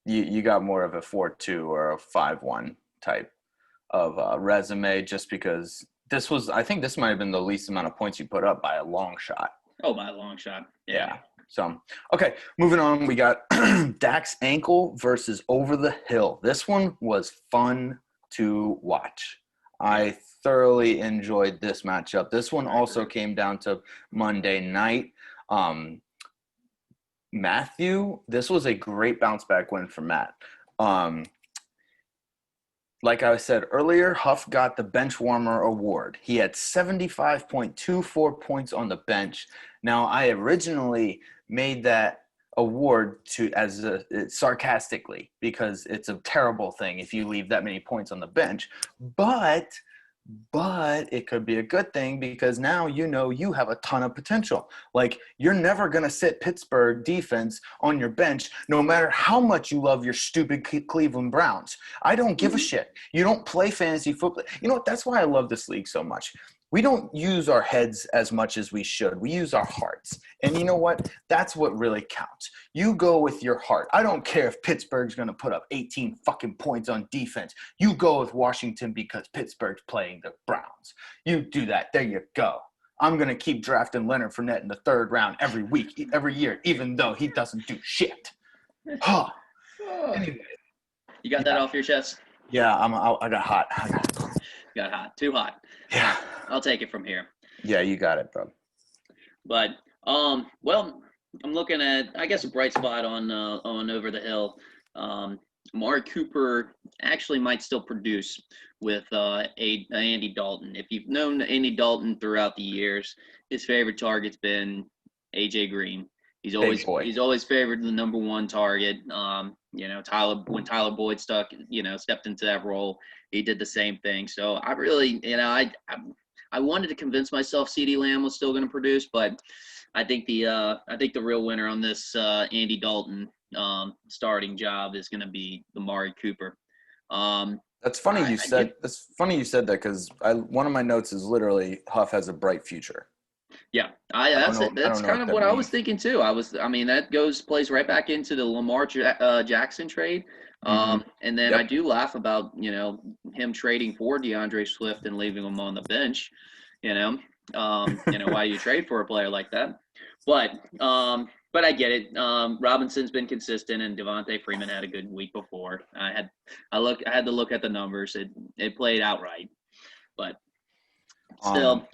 You got more of a 4-2 or a 5-1 type of resume, just because I think this might have been the least amount of points you put up by a long shot. Oh, by a long shot. Yeah. So, okay, moving on. We got Dak's ankle versus Over the Hill. This one was fun to watch. I thoroughly enjoyed this matchup. This one also came down to Monday night. Matthew, this was a great bounce back win for Matt. Like I said earlier, Huff got the bench warmer award. He had 75.24 points on the bench. Now, I originally made that award sarcastically, because it's a terrible thing if you leave that many points on the bench. But But it could be a good thing because now you have a ton of potential. Like, you're never going to sit Pittsburgh defense on your bench no matter how much you love your stupid Cleveland Browns. I don't give a shit. You don't play fantasy football. You know what? That's why I love this league so much. We don't use our heads as much as we should. We use our hearts. And you know what? That's what really counts. You go with your heart. I don't care if Pittsburgh's going to put up 18 fucking points on defense. You go with Washington because Pittsburgh's playing the Browns. You do that. There you go. I'm going to keep drafting Leonard Fournette in the 3rd round every week, every year, even though he doesn't do shit. Huh. Anyway. You got that off your chest? Yeah, I got hot. Got hot. Too hot. Yeah. I'll take it from here. Yeah, you got it, bro. But, well, I'm looking at, I guess, a bright spot on over the hill. Amari Cooper actually might still produce with Andy Dalton. If you've known Andy Dalton throughout the years, his favorite target's been A.J. Green. He's always favored the number 1 target. When Tyler Boyd stepped into that role, he did the same thing. So I really, I wanted to convince myself CeeDee Lamb was still going to produce, but I think the real winner on this Andy Dalton starting job is going to be Amari Cooper. That's funny you said that because one of my notes is literally Huff has a bright future. Yeah, that's kind of what I was thinking too. That plays right back into the Lamar Jackson trade. And then I do laugh about, him trading for DeAndre Swift and leaving him on the bench, why you trade for a player like that. But I get it. Robinson's been consistent and Devontae Freeman had a good week before. I had to look at the numbers. It played out right. But still,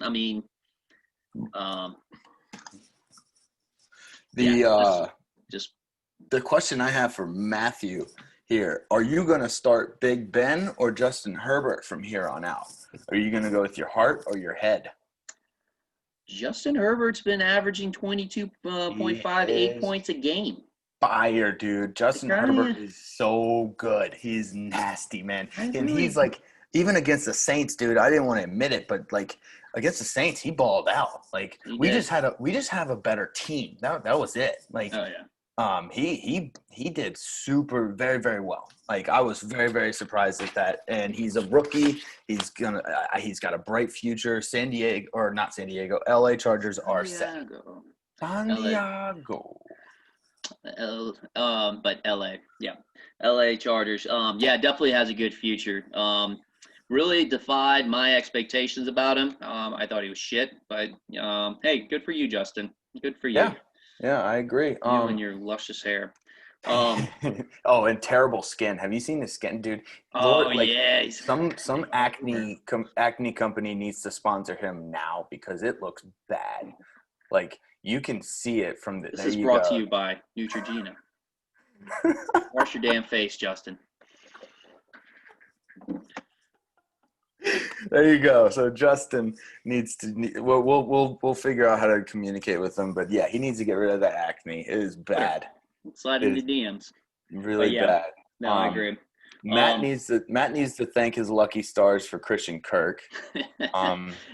the question I have for Matthew here, are you going to start Big Ben or Justin Herbert from here on out? Are you going to go with your heart or your head? Justin Herbert's been averaging 22.58 points a game. Fire, dude. Justin Herbert is so good. He's nasty, man. And he's like, even against the Saints, dude, I didn't want to admit it, but like against the Saints, he balled out. Like we just have a better team. That was it. Like, oh yeah. He did very, very well. Like I was very, very surprised at that. And he's a rookie. He's got a bright future. LA Chargers are set. San Diego. But LA, yeah. LA Chargers. Definitely has a good future. Really defied my expectations about him. I thought he was shit, but hey, good for you, Justin. Good for you. Yeah, I agree. You and your luscious hair. And terrible skin. Have you seen his skin, dude? Yeah. Some acne company needs to sponsor him now because it looks bad. Like you can see it from the. This is brought to you by Neutrogena. Wash your damn face, Justin. There you go. So Justin needs to. We'll figure out how to communicate with him. But yeah, he needs to get rid of that acne. It is bad. Slide into DMs. Really bad. No, I agree. Matt needs to thank his lucky stars for Christian Kirk.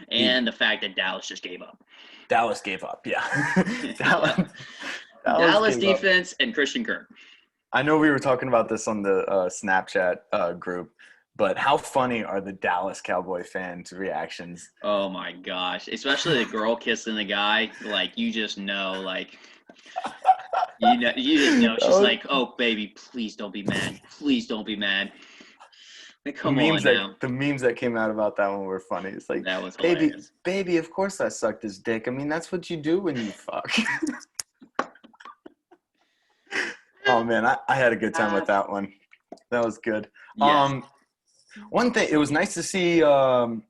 And the fact that Dallas just gave up. Dallas gave up. Yeah. Dallas defense and Christian Kirk. I know we were talking about this on the Snapchat group. But how funny are the Dallas Cowboy fans' reactions? Oh, my gosh. Especially the girl kissing the guy. Like, you just know, like, you just know. She's like, oh, baby, please don't be mad. Please don't be mad. Like, come on now. The memes that came out about that one were funny. It's like, that was hilarious. Baby, of course I sucked his dick. I mean, that's what you do when you fuck. Oh, man, I had a good time with that one. That was good. Yes. One thing, it was nice to see. Kittle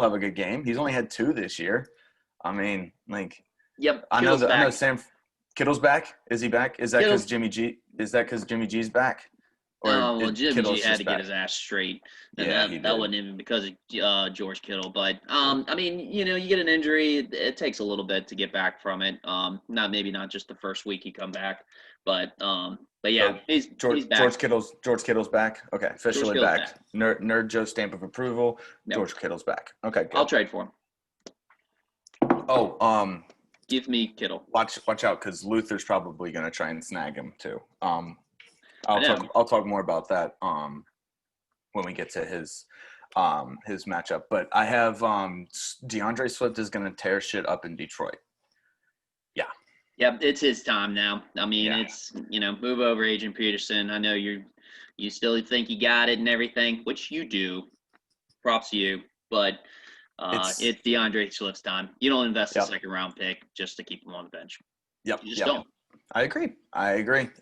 have a good game. He's only had 2 this year. I mean, like, yep. I know Sam Kittle's back. Is he back? Is that because Jimmy G? Is that because Jimmy G's back? Jimmy G had to get his ass straight. And that wasn't even because of George Kittle. But I mean, you get an injury. It takes a little bit to get back from it. Not just the first week you come back. But yeah, So he's back. George Kittle's back. Okay, officially back. Nerd Joe stamp of approval. Yep. George Kittle's back. Okay, good. I'll trade for him. Oh, give me Kittle. Watch out, because Luther's probably gonna try and snag him too. I'll talk more about that when we get to his matchup. But I have DeAndre Swift is gonna tear shit up in Detroit. Yeah. Yep, it's his time now. I mean, it's move over Adrian Peterson. I know you still think you got it and everything, which you do. Props to you, but it's DeAndre Swift's time. You don't invest a second round pick just to keep him on the bench. Yep. You just don't. I agree.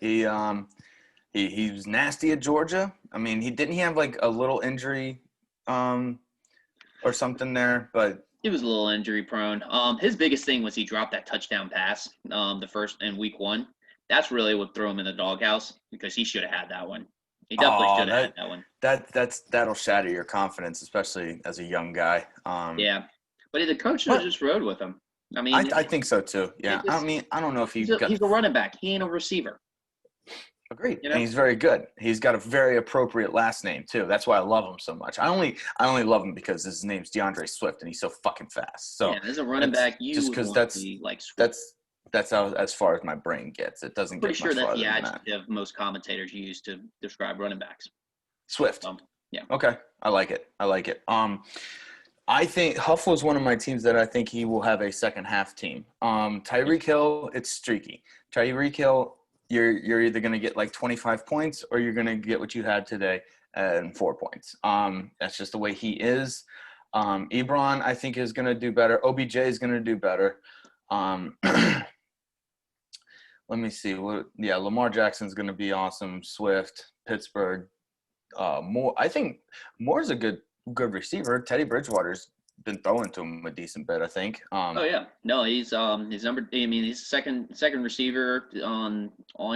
He was nasty at Georgia. I mean, he have like a little injury or something there, but he was a little injury prone. His biggest thing was he dropped that touchdown pass the first in week 1. That's really what threw him in the doghouse, because he should have had that one. He definitely should have had that one. That'll shatter your confidence, especially as a young guy. Yeah, but the coach should have just rode with him. I mean, I think so too. Yeah, I don't know if he's Agreed. And he's very good. He's got a very appropriate last name too. That's why I love him so much. I only love him because his name's DeAndre Swift and he's so fucking fast. So as a running back, just because that's how, as far as my brain gets. It doesn't get much farther than that. Pretty sure that's the adjective most commentators use to describe running backs. Swift. Yeah. Okay. I like it. I think Huff was one of my teams that I think he will have a second half team. Tyreek Hill, it's streaky. Tyreek Hill, you're either going to get like 25 points or you're going to get what you had today and 4 points. That's just the way he is. Ebron, I think, is going to do better. OBJ is going to do better. Let me see. Lamar Jackson's going to be awesome. Swift, Pittsburgh. I think Moore's a good receiver. Teddy Bridgewater's been throwing to him a decent bit, I think. He's he's second receiver on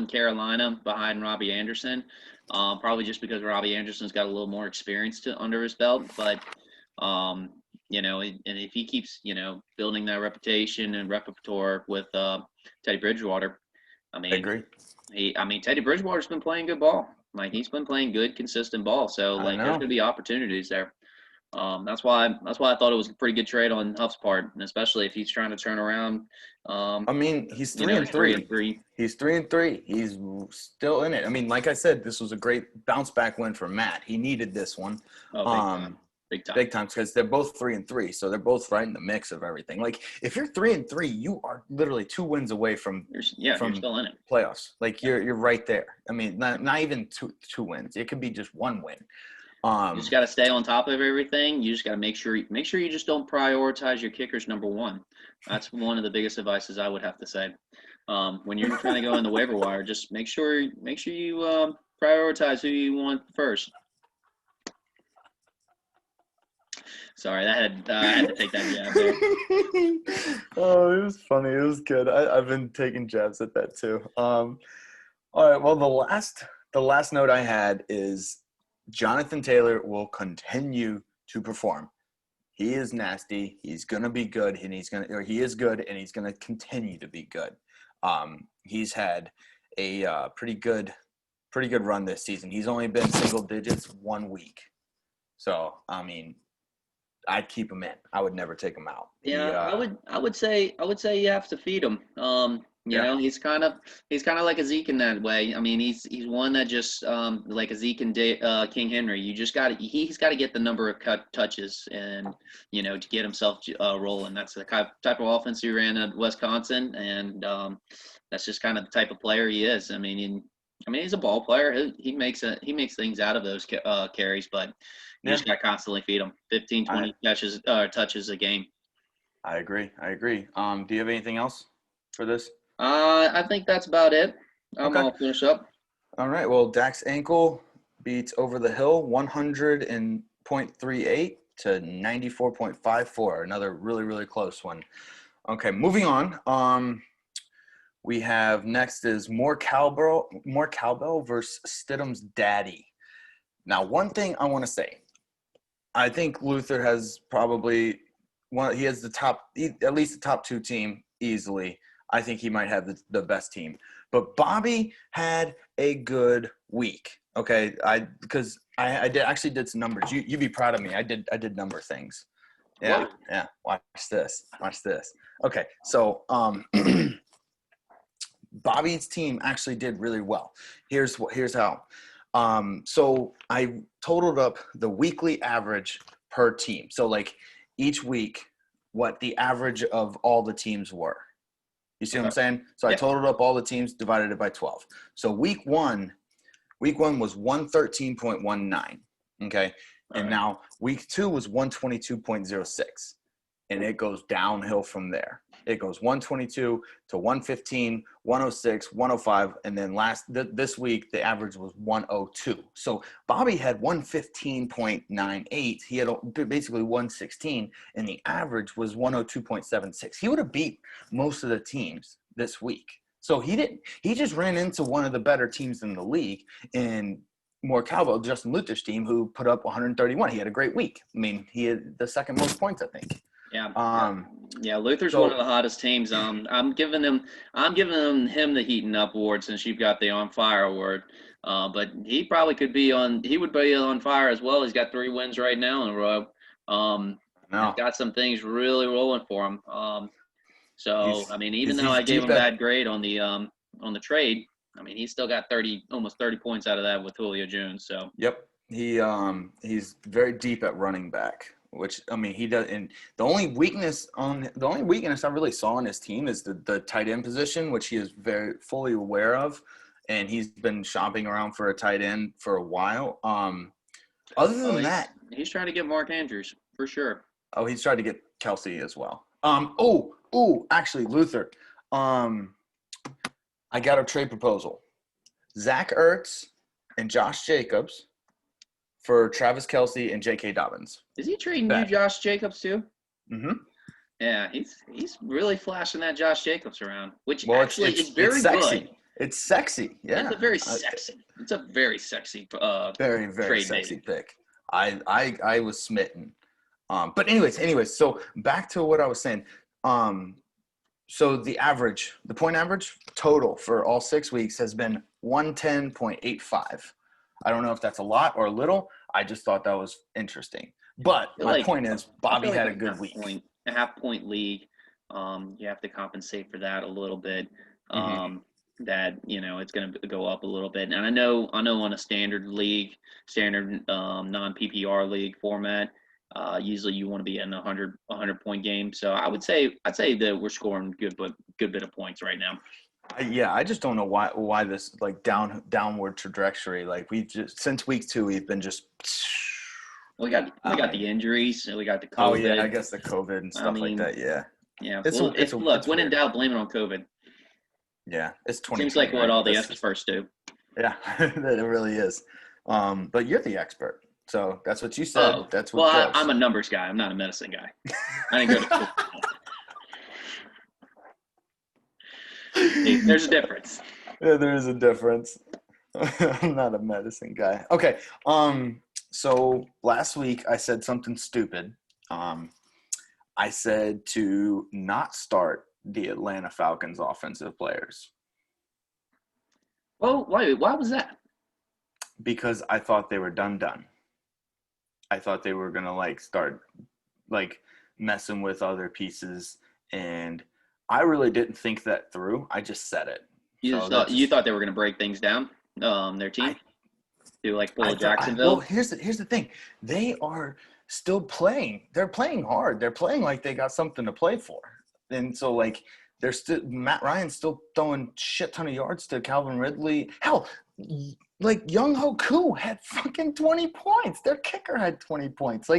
Carolina behind Robbie Anderson. Probably just because Robbie Anderson's got a little more experience under his belt, but and if he keeps building that reputation and repertoire with Teddy Bridgewater, I agree. Teddy Bridgewater's been playing good ball. Like, he's been playing good, consistent ball. So there's going to be opportunities there. That's why I thought it was a pretty good trade on Huff's part, and especially if he's trying to turn around. He's 3-3. He's 3-3. He's still in it. Like I said, this was a great bounce back win for Matt. He needed this one. Big time, because they're both 3-3, so they're both right in the mix of everything. Like, if you're 3-3, you are literally 2 wins away from you're still in it. Playoffs. Like, you're right there. Not even two wins. It could be just 1 win. You just got to stay on top of everything. You just got to make sure you just don't prioritize your kickers number 1. That's one of the biggest advices I would have to say. When you're trying to go in the waiver wire, just make sure you prioritize who you want first. Sorry, I had to take that jab there. Oh, it was funny. It was good. I've been taking jabs at that too. All right. Well, the last note I had is Jonathan Taylor will continue to perform. He is nasty. He's gonna be good, and he is good, and he's gonna continue to be good. He's had a pretty good run this season. He's only been single digits 1 week. So I'd keep him in. I would never take him out. Yeah, I would say you have to feed him. He's kind of like a Zeke in that way. He's one that just like a Zeke and King Henry. He's got to get the number of touches and to get himself rolling. That's the type of offense he ran at Wisconsin, and that's just kind of the type of player he is. He's a ball player. He makes things out of those carries, but you just got to constantly feed him 15, 20 touches a game. I agree. Do you have anything else for this? I think that's about it. I'm all finished up. All right. Well, Dak's ankle beats Over the Hill 100.38 to 94.54. Another really, really close one. Okay, moving on. We have next is more cowbell versus Stidham's daddy. Now, one thing I want to say, I think Luther has probably at least the top 2 team easily. I think he might have the best team. But Bobby had a good week. Okay, because I did some numbers. You'd be proud of me. I did number things. Yeah, Whoa. yeah. Watch this. Okay, so Bobby's team actually did really well. Here's how. So I totaled up the weekly average per team. So like each week, what the average of all the teams were. You see what I'm saying? So I totaled up all the teams, divided it by 12. So week one was 113.19. Okay. And now week 2 was 122.06. And it goes downhill from there. It goes 122 to 115, 106, 105. And then this week, the average was 102. So Bobby had 115.98. He had basically 116. And the average was 102.76. He would have beat most of the teams this week. So he just ran into one of the better teams in the league in Morcalvo, Justin Luther's team, who put up 131. He had a great week. I mean, he had the second most points, I think. Yeah. Luther's one of the hottest teams. I'm giving him the heating up award since you've got the on fire award. But he probably he would be on fire as well. He's got 3 wins right now in a row. He's got some things really rolling for him. I mean, even though I gave him a bad grade on the trade, I mean, he's still got almost 30 points out of that with Julio Jones. So yep, he's very deep at running back, which I mean he does. And the only weakness I really saw on his team is the tight end position, which he is very fully aware of, and he's been shopping around for a tight end for a while. Other than that, he's trying to get Mark Andrews for sure. Oh, he's trying to get Kelsey as well. Actually, Luther, I got a trade proposal. Zach Ertz and Josh Jacobs for Travis Kelce and J.K. Dobbins. Is he trading you Josh Jacobs too? Mm-hmm. Yeah, he's really flashing that Josh Jacobs around, which actually is very sexy. good. It's sexy. Yeah. It's a very sexy. It's a very sexy very, very sexy pick. I was smitten. But anyways, so back to what I was saying. So the point average total for all 6 weeks has been 110.85. I don't know if that's a lot or a little. I just thought that was interesting. But my point is, Bobby had a good week. A half-point league. You have to compensate for that a little bit. That it's going to go up a little bit. And I know on a standard non-PPR league format. Usually you want to be in a 100-point game. So I'd say that we're scoring good bit of points right now. Yeah, I just don't know why this like downward trajectory. Like since week 2 we've been just. We got the injuries. We got the COVID. Oh yeah, I guess the COVID and stuff like that. Yeah. Yeah. Look, when in doubt, blame it on COVID. Yeah, it's 20. Seems like what all the experts do. Yeah, it really is. But you're the expert. So that's what you said. Oh, that's what. Well, I'm a numbers guy. I'm not a medicine guy. I didn't go to school. There's a difference. Yeah, there is a difference. I'm not a medicine guy. Okay. So last week I said something stupid. I said to not start the Atlanta Falcons offensive players. Well, why was that? Because I thought they were done. I thought they were gonna start messing with other pieces, and I really didn't think that through. I just said it. You thought they were gonna break things down, their team, pull Jacksonville. Well, here's the thing. They are still playing. They're playing hard. They're playing like they got something to play for, and so they're still Matt Ryan's still throwing shit ton of yards to Calvin Ridley. Hell. Young Hoku had fucking 20 points. Their kicker had 20 points.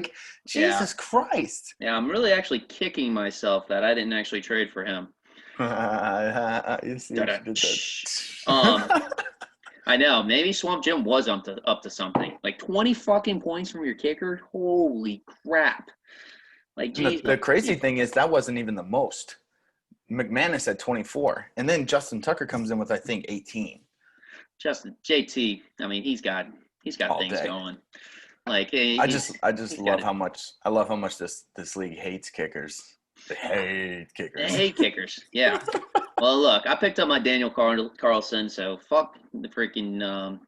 Jesus Christ. Yeah, I'm really actually kicking myself that I didn't actually trade for him. You see what you did there. I know. Maybe Swamp Jim was up to something. 20 fucking points from your kicker? Holy crap. The crazy thing is that wasn't even the most. McManus had 24. And then Justin Tucker comes in with, I think, 18. Justin JT, I mean, he's got things going. I just love how much this league hates kickers. They hate kickers. Yeah. Well, look, I picked up my Daniel Carlson, so fuck the freaking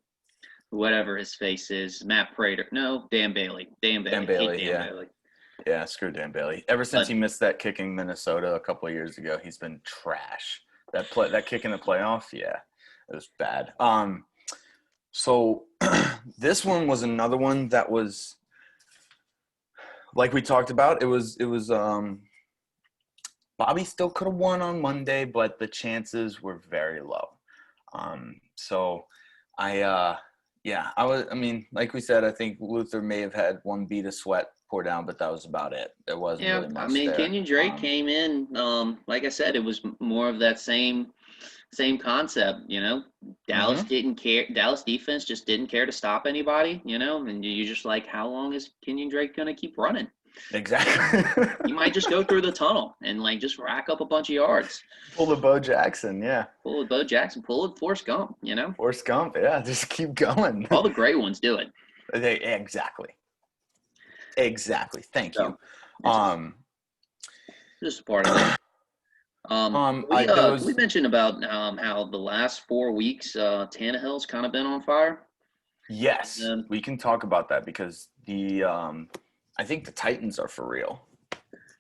whatever his face is, Matt Prater. No, Dan Bailey. Dan Bailey. Bailey. Yeah, screw Dan Bailey. Ever since he missed that kick in Minnesota a couple of years ago, he's been trash. That kick in the playoff, yeah, it was bad. So this one was another one that was like we talked about. It was Bobby still could have won on Monday, but the chances were very low. So I mean, like we said, I think Luther may have had one bead of sweat pour down, but that was about it. There wasn't really much. I mean, there. Kenyon Drake came in. Like I said, it was more of that same concept. You know, Dallas didn't care. Dallas defense just didn't care to stop anybody. You know, and you're just like, how long is Kenyon Drake gonna keep running? Exactly. You might just go through the tunnel and like just rack up a bunch of yards. Pull the Bo Jackson, yeah. Pull the Bo Jackson. Pull the Forrest Gump. You know. Forrest Gump, yeah. Just keep going. All the great ones do it. Exactly. Thank you. Just a part of it. We mentioned about how the last 4 weeks Tannehill's kind of been on fire. Yes, we can talk about that because I think the Titans are for real.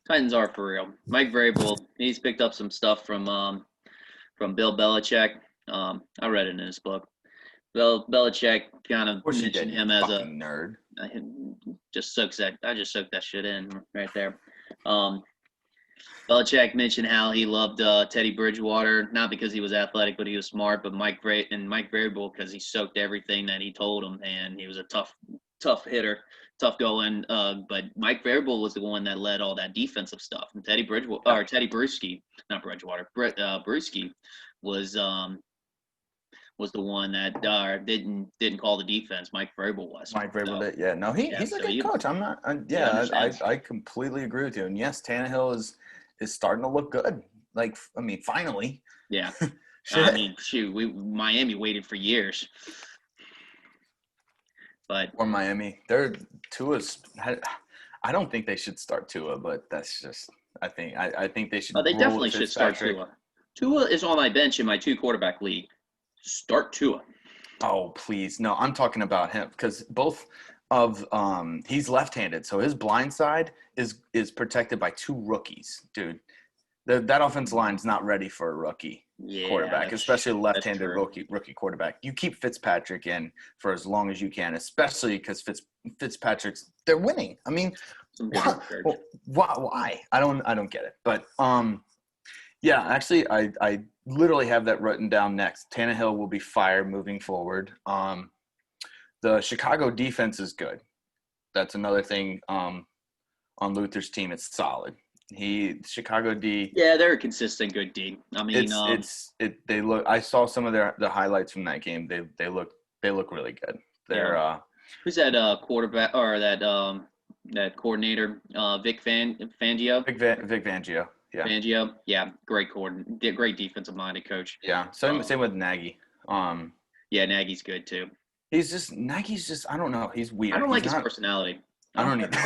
Titans are for real. Mike Vrabel, he's picked up some stuff from Bill Belichick. I read it in his book. Bill Belichick kind of mentioned him as a nerd. I just soaked that shit in right there. Belichick mentioned how he loved Teddy Bridgewater, not because he was athletic, but he was smart. But Mike Vrabel because he soaked everything that he told him, and he was a tough hitter, tough going. But Mike Vrabel was the one that led all that defensive stuff, and Teddy Bruschi, not Bridgewater, Bruschi was the one that didn't call the defense. Mike Vrabel was. Mike Vrabel did, yeah. No, he's a good coach. I completely agree with you. And yes, Tannehill is starting to look good. Like, I mean, finally. Yeah. I mean, Miami waited for years. Or Miami. Tua's. I don't think they should start Tua, but that's just. I think they should. Oh, they definitely should start Tua. Tua is on my bench in my 2-quarterback league. Start Tua. Oh, please. No, I'm talking about him because both of he's left-handed, so his blind side is protected by 2 rookies, dude. That offensive line's not ready for a rookie quarterback, especially a left-handed rookie quarterback. You keep Fitzpatrick in for as long as you can, especially because Fitzpatrick's they're winning. I mean, why? I don't get it. But yeah, actually, I literally have that written down next. Tannehill will be fired moving forward. The Chicago defense is good. That's another thing on Luther's team. It's solid. Chicago D. Yeah, they're a consistent good D. I mean, they look. I saw some of the highlights from that game. They look really good. They're who's that quarterback or that coordinator? Vic Fangio. Vic Fangio. Yeah. Fangio, yeah, great defensive-minded coach. Yeah, same with Nagy. Yeah, Nagy's good too. Nagy's just I don't know. He's weird. I don't like his personality. I don't either.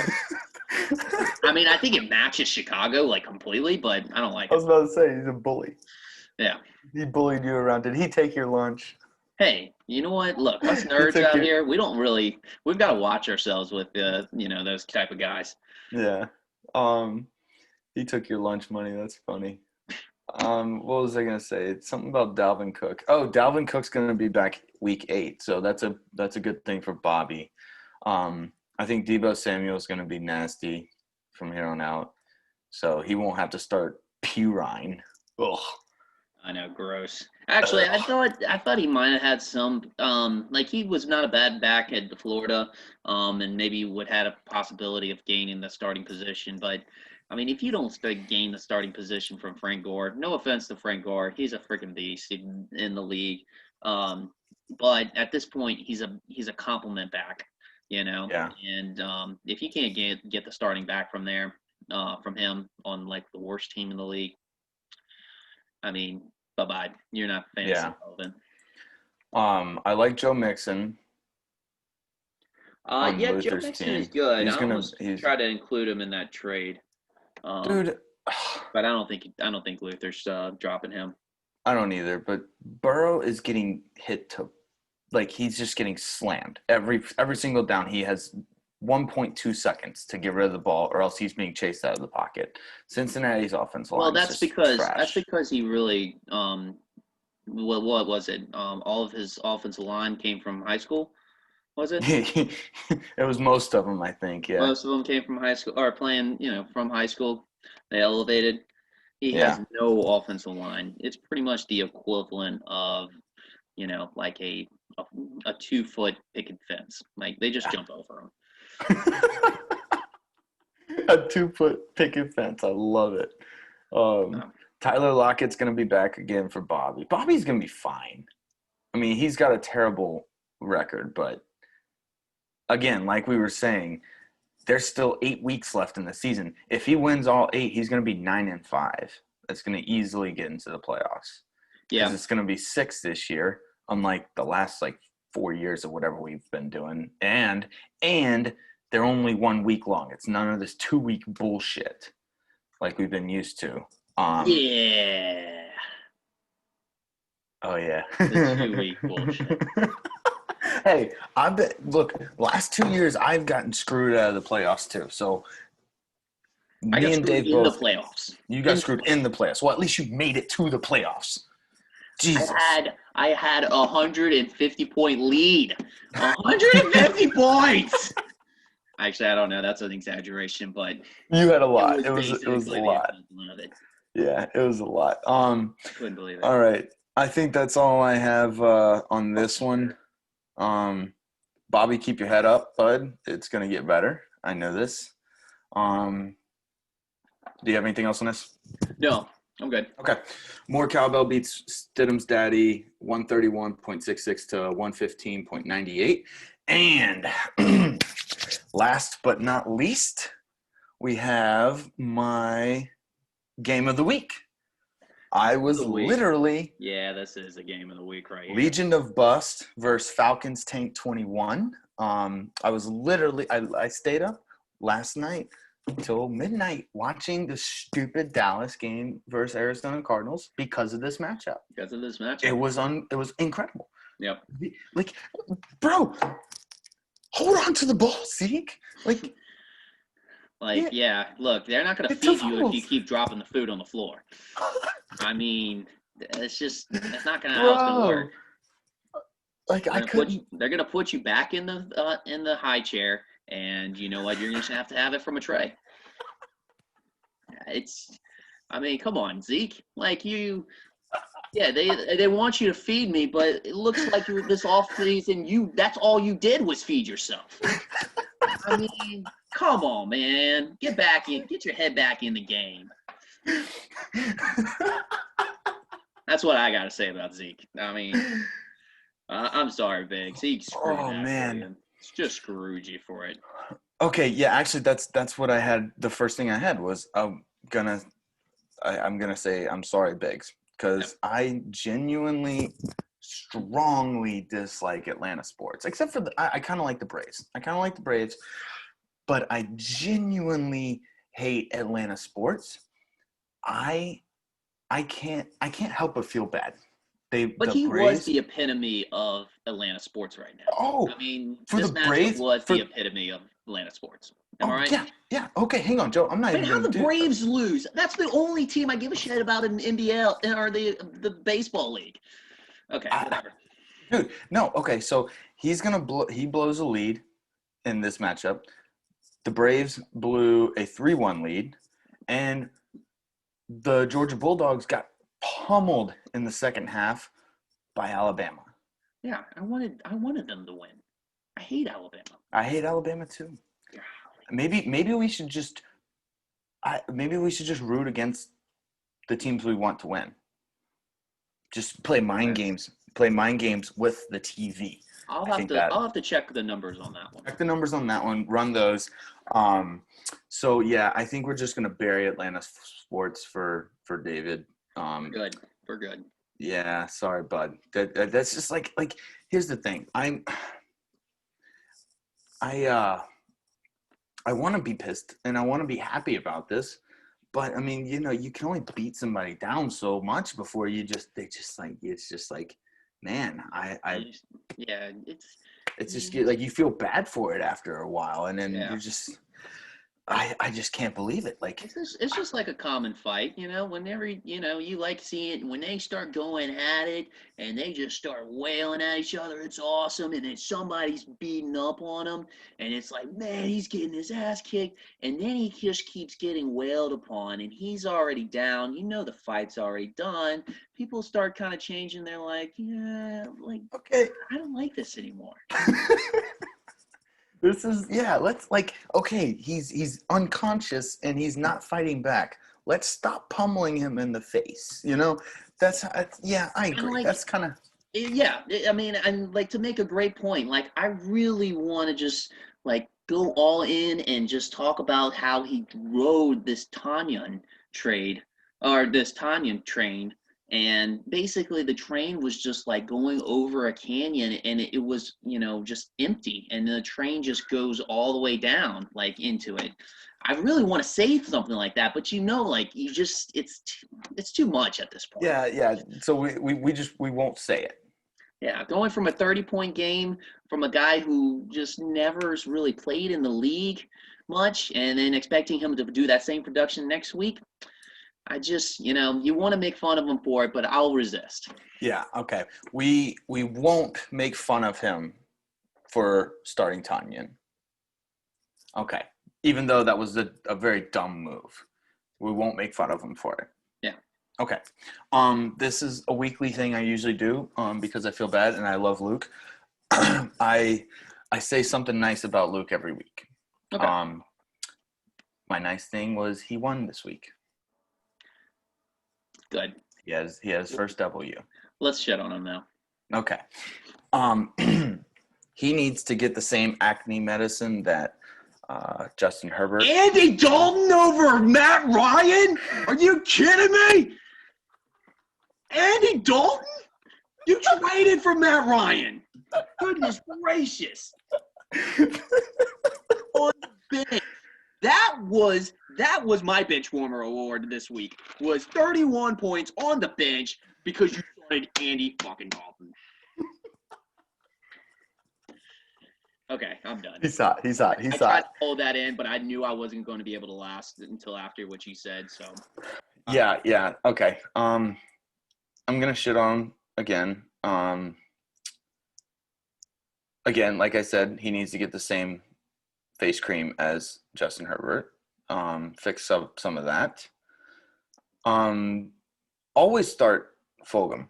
I mean, I think it matches Chicago like completely, but I don't like it. I was about to say he's a bully. Yeah. He bullied you around. Did he take your lunch? Hey, you know what? Look, us nerds out here, we've got to watch ourselves with those type of guys. Yeah. He took your lunch money. That's funny. What was I gonna say? It's something about Dalvin Cook. Oh, Dalvin Cook's gonna be back week 8, so that's a good thing for Bobby. I think Deebo Samuel's gonna be nasty from here on out, so he won't have to start Pirine. Ugh. I know, gross. Actually, I thought he might have had some like he was not a bad back at Florida, and maybe would have a possibility of gaining the starting position, but. I mean, if you don't gain the starting position from Frank Gore, no offense to Frank Gore, he's a freaking beast in the league. But at this point, he's a compliment back, you know. Yeah. And if you can't get the starting back from there, from him on like the worst team in the league, I mean, bye-bye. You're not fantasy relevant. I like Joe Mixon. Yeah, Joe Mixon is good. He's try to include him in that trade. Dude, but I don't think Luther's dropping him. I don't either. But Burrow is getting hit to, like, he's just getting slammed every single down. He has 1.2 seconds to get rid of the ball, or else he's being chased out of the pocket. Cincinnati's offensive line. Well, that's because he really what was it? All of his offensive line came from high school. Was it? It was most of them, I think. Yeah. Most of them came from high school or playing, from high school. They elevated. He has no offensive line. It's pretty much the equivalent of, like a 2-foot picket fence. Like they just jump over him. A 2-foot picket fence. I love it. Tyler Lockett's going to be back again for Bobby. Bobby's going to be fine. I mean, he's got a terrible record, but again, like we were saying, there's still 8 weeks left in the season. If he wins all 8, he's going to be 9-5. That's going to easily get into the playoffs. Yeah. Because it's going to be 6 this year, unlike the last, 4 years of whatever we've been doing. And they're only 1 week long. It's none of this 2-week bullshit like we've been used to. Yeah. Oh, yeah. The 2-week bullshit. Hey, look, last 2 years I've gotten screwed out of the playoffs too. So me and Dave both. In the playoffs. You got screwed in the playoffs. Well, at least you made it to the playoffs. Jesus. I had a 150-point lead. 150 points. Actually, I don't know. That's an exaggeration, but you had a lot. It was a lot. Yeah, it was a lot. Couldn't believe it. All right. I think that's all I have on this one. Bobby, keep your head up, bud. It's going to get better. I know this. Do you have anything else on this? No, I'm good. Okay. More Cowbell beats Stidham's Daddy 131.66 to 115.98. And last but not least, we have my game of the week. I was literally – yeah, this is a game of the week right here. Legion of Bust versus Falcons Tank 21. I was literally – I stayed up last night until midnight watching the stupid Dallas game versus Arizona Cardinals because of this matchup. It was incredible. Yep. Bro, hold on to the ball, Zeke. Yeah, look, they're not going to feed you if you keep dropping the food on the floor. I mean, it's not going to work. They're going to put you back in the high chair, and you know what? You're going to have it from a tray. Come on, Zeke. They want you to feed me, but it looks like this offseason, that's all you did was feed yourself. I mean, come on, man. Get your head back in the game. That's what I got to say about Zeke. I mean, I'm sorry, Big. Zeke screwed that man. For you. It's just screwed you for it. Okay, yeah, actually that's what I had. The first thing I had was I'm gonna say I'm sorry, Biggs, because I genuinely strongly dislike Atlanta sports, except for I kind of like the Braves. But I genuinely hate Atlanta sports. I can't help but feel bad. But he was the epitome of Atlanta sports right now. Oh, I mean, for this the Braves was the epitome of Atlanta sports. Am I right? Yeah. Okay, hang on, Joe. I'm not even. How the Braves lose? That's the only team I give a shit about in NBL or the baseball league. Okay, whatever. Dude, no. Okay, so he blows a lead in this matchup. The Braves blew a 3-1 lead, and the Georgia Bulldogs got pummeled in the second half by Alabama. Yeah, I wanted them to win. I hate Alabama. I hate Alabama too. Maybe we should just root against the teams we want to win. Just play mind games. Play mind games with the TV. I'll have to check the numbers on that one. Check the numbers on that one. Run those. So yeah, I think we're just gonna bury Atlanta sports for David. Good. We're good. Yeah, sorry, bud. That's just like here's the thing. I want to be pissed and I want to be happy about this, But I mean, you can only beat somebody down so much before it's just like, man, yeah, it's just like you feel bad for it after a while, and then you're just. I just can't believe it. Like it's just like a common fight, whenever, you like seeing it when they start going at it and they just start wailing at each other. It's awesome. And then somebody's beating up on them and it's like, man, he's getting his ass kicked. And then he just keeps getting wailed upon and he's already down. The fight's already done. People start kind of changing. They're like, yeah, like, okay, I don't like this anymore. This is okay, he's unconscious and he's not fighting back. Let's stop pummeling him in the face. That's I agree. Like, that's kind of I mean, and like to make a great point, like I really want to just like go all in and just talk about how he rode this Tanyan train, and basically the train was just like going over a canyon and it was, just empty and the train just goes all the way down like into it. I really want to say something like that, but like you just it's too much at this point. Yeah. So we won't say it. Yeah, going from a 30-point game from a guy who just never has really played in the league much and then expecting him to do that same production next week. I just, you want to make fun of him for it, but I'll resist. Yeah, okay. We won't make fun of him for starting Tanyan. Okay. Even though that was a very dumb move. We won't make fun of him for it. Yeah. Okay. This is a weekly thing I usually do because I feel bad and I love Luke. I say something nice about Luke every week. Okay. My nice thing was he won this week. Good. He has first W. Let's shit on him now. Okay. He needs to get the same acne medicine that Justin Herbert. Andy Dalton over Matt Ryan? Are you kidding me? Andy Dalton? You traded for Matt Ryan. Goodness gracious. On the bench. That was my bench warmer award this week. Was 31 points on the bench because you started Andy fucking Dalton. Okay, I'm done. He's hot. I tried to hold that in, but I knew I wasn't going to be able to last until after what you said. So. Yeah. Okay. I'm gonna shit on him again. Again, like I said, he needs to get the same face cream as Justin Herbert. Fix up some of that. Always start Fulgham.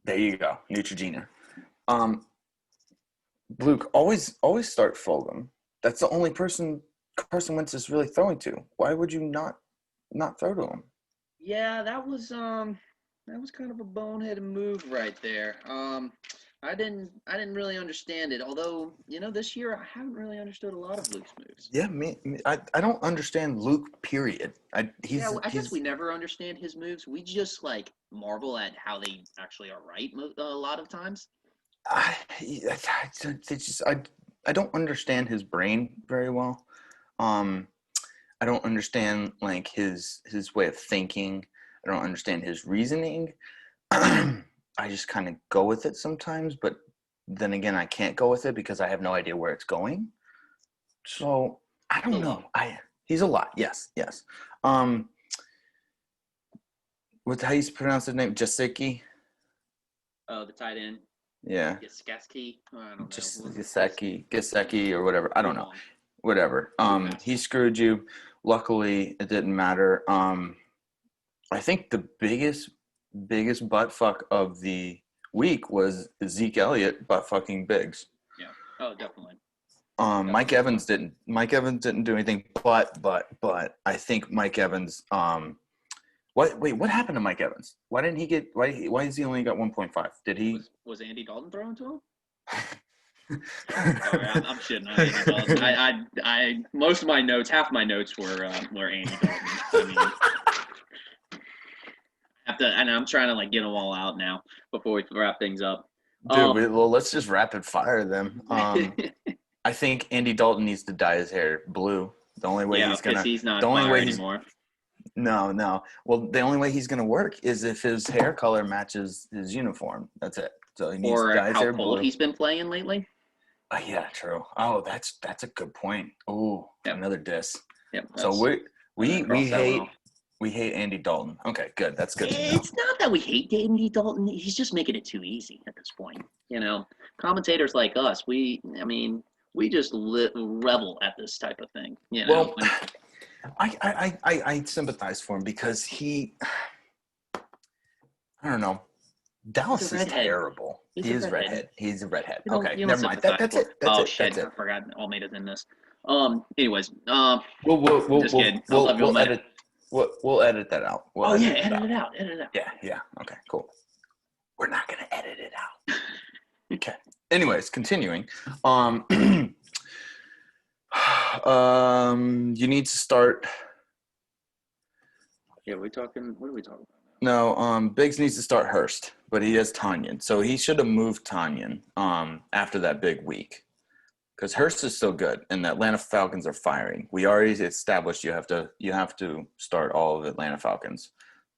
There you go, Neutrogena. Luke, always start Fulgham. That's the only person Carson Wentz is really throwing to. Why would you not throw to him? Yeah, that was kind of a boneheaded move right there. I didn't really understand it. Although, this year I haven't really understood a lot of Luke's moves. Yeah, I don't understand Luke, period. I guess we never understand his moves. We just marvel at how they actually are right a lot of times. I don't understand his brain very well. I don't understand his way of thinking. I don't understand his reasoning. I just kind of go with it sometimes, but then again, I can't go with it because I have no idea where it's going. So I don't know. He's a lot. Yes. How you pronounce his name? Jasicki? Oh, the tight end. Yeah. Gasecki. I don't know. Just Gasecki or whatever. I don't know. Whatever. He screwed you. Luckily, it didn't matter. I think the biggest butt fuck of the week was Zeke Elliott butt fucking Biggs. Yeah. Oh, definitely. Mike Evans didn't do anything, but I think Mike Evans. What happened to Mike Evans? Why didn't he get? Why has he only got 1.5? Did he? Was Andy Dalton throwing to him? Sorry, I'm shitting on Andy Dalton. I most of my notes, half my notes were Andy Dalton. And I'm trying to get them all out now before we wrap things up. Dude, let's just rapid fire them. I think Andy Dalton needs to dye his hair blue. The only way he's not anymore. No. Well, the only way he's going to work is if his hair color matches his uniform. That's it. So he needs Or dyes how hair cold blue. he's been playing lately. Yeah, true. Oh, that's a good point. Oh, another diss. Yep. So we hate Andy Dalton. Okay, good. That's good to know. It's not that we hate Andy Dalton. He's just making it too easy at this point. Commentators like us, we just revel at this type of thing. Well, I sympathize for him because I don't know. Dallas is terrible. He is redhead. He's a redhead. Okay, never mind. That's it. Shit! I forgot Almeida's in this. Anyways, we'll just kidding. I love you, edit. We'll edit that out. Edit it out. Yeah. Okay, cool. We're not gonna edit it out. Okay. Anyways, continuing. You need to start. Yeah, what are we talking about? No, Biggs needs to start Hurst, but he has Tanyan. So he should have moved Tanyan after that big week. Because Hurst is still good, and the Atlanta Falcons are firing. We already established you have to start all of Atlanta Falcons.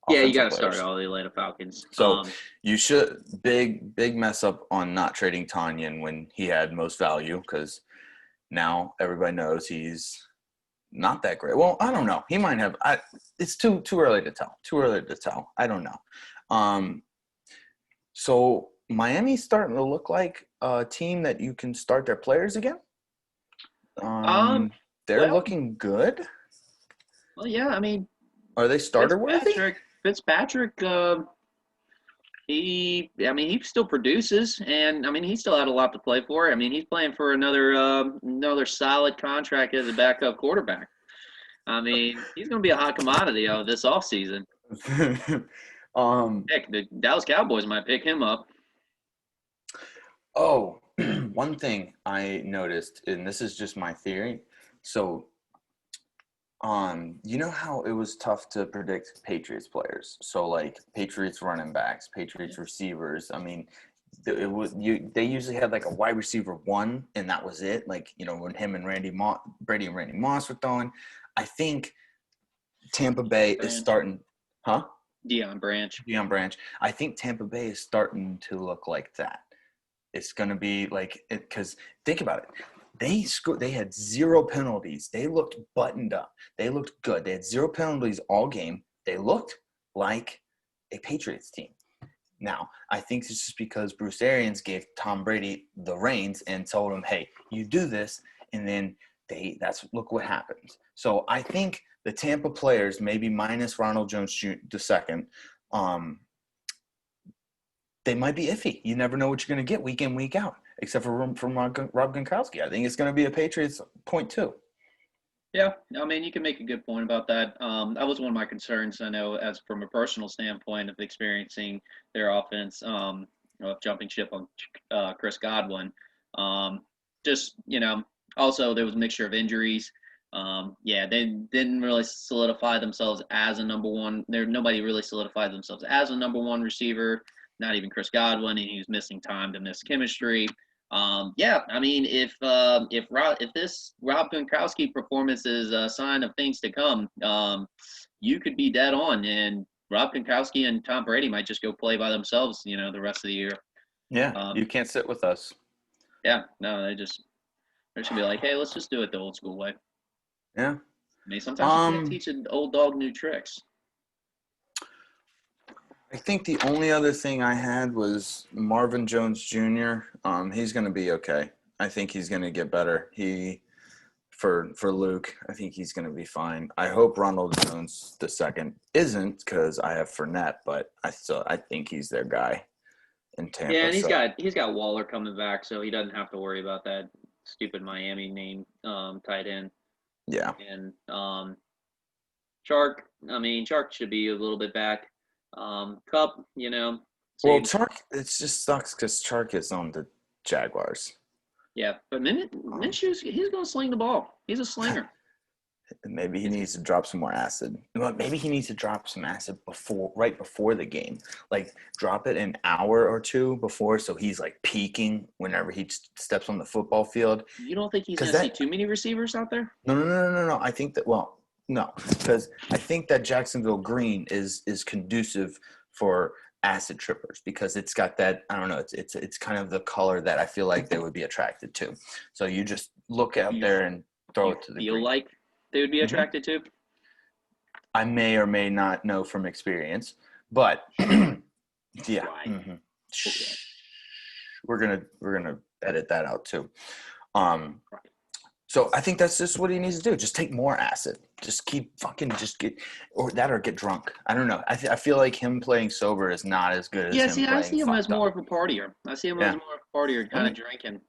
Yeah, you got to start all the Atlanta Falcons. So you should big mess up on not trading Tanyan when he had most value, because now everybody knows he's not that great. Well, I don't know. He might have. It's too early to tell. I don't know. So Miami's starting to look like a team that you can start their players again. They're looking good. Well, yeah. Are they starter worthy? Fitzpatrick. He still produces, and he still had a lot to play for. He's playing for another solid contract as a backup quarterback. He's going to be a hot commodity of this offseason. Heck, the Dallas Cowboys might pick him up. Oh, one thing I noticed, and this is just my theory. So, you know how it was tough to predict Patriots players? So, like Patriots running backs, Patriots receivers. They usually had like a wide receiver one, and that was it. Like, when him and Brady and Randy Moss were throwing. I think Tampa Bay is starting, huh? Deion Branch. I think Tampa Bay is starting to look like that. It's going to be like – because think about it. They had 0 penalties. They looked buttoned up. They looked good. They had 0 penalties all game. They looked like a Patriots team. Now, I think it's just because Bruce Arians gave Tom Brady the reins and told him, hey, you do this, and then look what happens. So I think the Tampa players, maybe minus Ronald Jones II, they might be iffy. You never know what you're going to get week in, week out, except from Rob Gronkowski. I think it's going to be a Patriots point too. Yeah, you can make a good point about that. That was one of my concerns, I know, as from a personal standpoint of experiencing their offense, of jumping ship on Chris Godwin. Also there was a mixture of injuries. They didn't really solidify themselves as a number one. Nobody really solidified themselves as a number one receiver. Not even Chris Godwin, and he was missing time to miss chemistry. If this Rob Gronkowski performance is a sign of things to come, you could be dead on, and Rob Gronkowski and Tom Brady might just go play by themselves, the rest of the year. Yeah, you can't sit with us. Yeah, no, they should be like, hey, let's just do it the old school way. Yeah. Sometimes you can't teach an old dog new tricks. I think the only other thing I had was Marvin Jones Jr. He's going to be okay. I think he's going to get better. For Luke, I think he's going to be fine. I hope Ronald Jones II isn't, because I have Fournette, but I think he's their guy in Tampa. Yeah, and he's got Waller coming back, so he doesn't have to worry about that stupid Miami name tight end. Yeah. And Chark should be a little bit back. Cup, Well, Chark, it just sucks because Chark is on the Jaguars. Yeah, but Minshew, he's going to sling the ball. He's a slinger. Maybe he needs to drop some more acid. Maybe he needs to drop some acid right before the game. Like, drop it an hour or two before, so he's like peaking whenever he steps on the football field. You don't think he's going to see too many receivers out there? No. I think that, No, because I think that Jacksonville green is conducive for acid trippers because it's got that, I don't know, it's kind of the color that I feel like they would be attracted to. So you just look out there and throw it to the green. Feel like they would be attracted to? I may or may not know from experience, but yeah. Mm-hmm. Okay. We're gonna edit that out too. So I think that's just what he needs to do. Just take more acid. Just get drunk. I don't know. I feel like him playing sober is not as good as him playing I see him as more up. of a partier. As more of a partier, kind of drinking,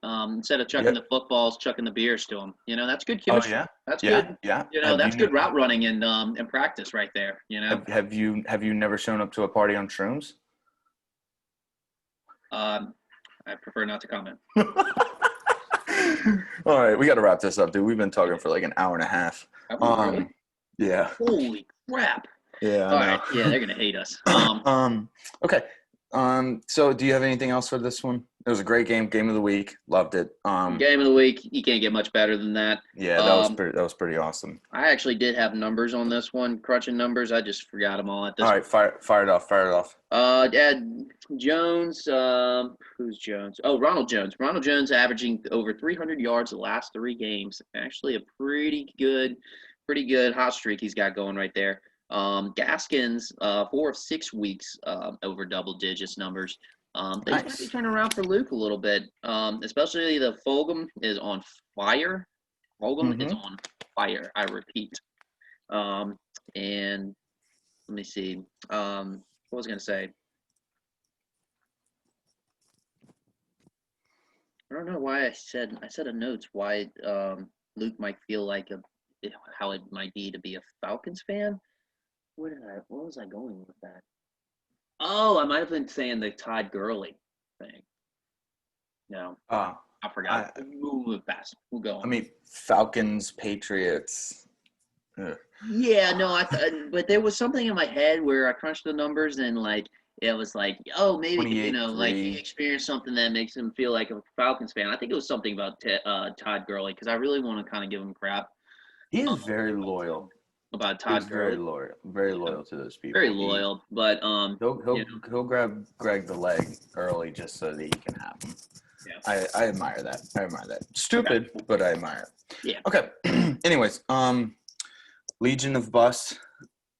instead of chucking the footballs, chucking the beers to him. That's good chemistry. Oh, yeah? That's good. Yeah. That's good route running in practice right there. Have you never shown up to a party on shrooms? I prefer not to comment. All right, we got to wrap this up, dude. We've been talking for like an hour and a half. Really? Yeah. Holy crap. Yeah. All right. Yeah, they're gonna hate us. Okay. So do you have anything else for this one? It was a great game. Game of the week. Loved it. Game of the week. You can't get much better than that. Yeah, that was pretty awesome. I actually did have numbers on this one, crunching numbers. I just forgot them all at this. All right, fire it off. Jones. Who's Jones? Oh, Ronald Jones. Ronald Jones averaging over 300 yards the last 3 games. Actually, a pretty good hot streak he's got going right there. Gaskins, 4 of 6 weeks over double digits numbers. Things might be turning around for Luke a little bit, especially the Fulgham is on fire. Fulgham is on fire, I repeat. And let me see. What was I going to say? I don't know why I said a notes why Luke might feel like how it might be to be a Falcons fan. What was I going with that? Oh, I might have been saying the Todd Gurley thing. No, I forgot. We'll move past. We'll go on. I mean, Falcons, Patriots. Ugh. Yeah, no, but there was something in my head where I crunched the numbers and it was like, oh, maybe he experienced something that makes him feel like a Falcons fan. I think it was something about Todd Gurley because I really want to kind of give him crap. He is very loyal. About Todd Gurley. Very loyal to those people. Very loyal, but he'll grab Greg the leg early just so that he can have him. Yeah. I admire that. Stupid, okay. But I admire it. Yeah. Okay. Anyways, Legion of Bus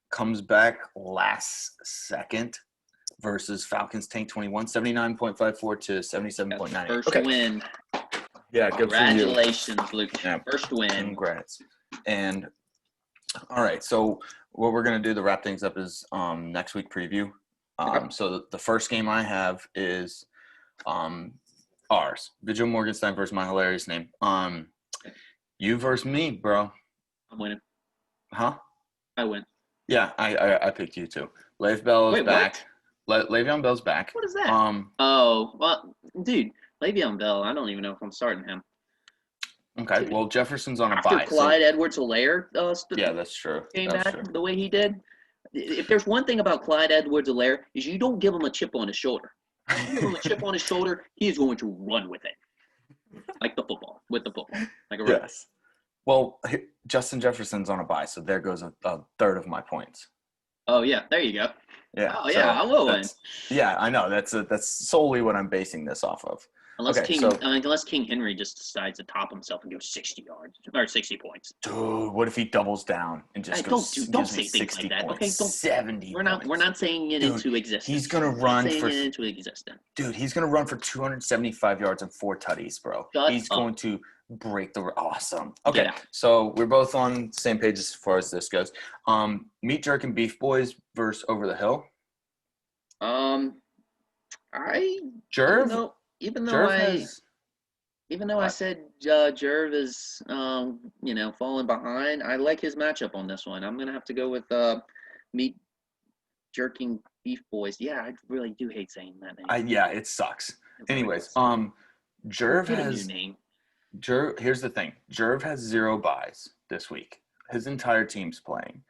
comes back last second versus Falcons Tank 21, 79.54 to 77.98. First win. Yeah, good Congratulations, for you. Luke. Yeah. First win. Congrats. And all right, so what we're going to do to wrap things up is next week preview. So the first game I have is ours. Vigil Morgenstein versus my hilarious name. You versus me, bro. I'm winning. Huh? I win. Yeah, I picked you too. Le'Veon Bell is back. Le'Veon Bell's back. What is that? Oh, well, dude, Le'Veon Bell, I don't even know if I'm starting him. Okay, well, Jefferson's on a bye. After Clyde Edwards-Helaire yeah, that's true. Came back the way he did. If there's one thing about Clyde Edwards-Helaire is you don't give him a chip on his shoulder. If you give him a chip on his shoulder, he is going to run with it. Like the football. Like a runner. Yes. Well, Justin Jefferson's on a bye, so there goes a third of my points. Oh, yeah. There you go. Yeah. Oh, yeah. I will win. Yeah, I know. That's solely what I'm basing this off of. Unless King Henry just decides to top himself and go 60 yards or 60 points. Dude, what if he doubles down and just goes? Don't say things like that. Points, okay, 70. We're not saying it into existence. He's gonna run into existence. Dude, he's gonna run for 275 yards and 4 tutties, bro. He's going to break the awesome. Okay, yeah. So we're both on the same page as far as this goes. Meat Jerk and Beef Boys versus Over the Hill. Even though I said Jerv is falling behind, I like his matchup on this one. I'm gonna have to go with Meat Jerking Beef Boys. Yeah, I really do hate saying that name. Yeah, it sucks. Anyways, Jerv has a new name. Here's the thing. Jerv has 0 buys this week. His entire team's playing.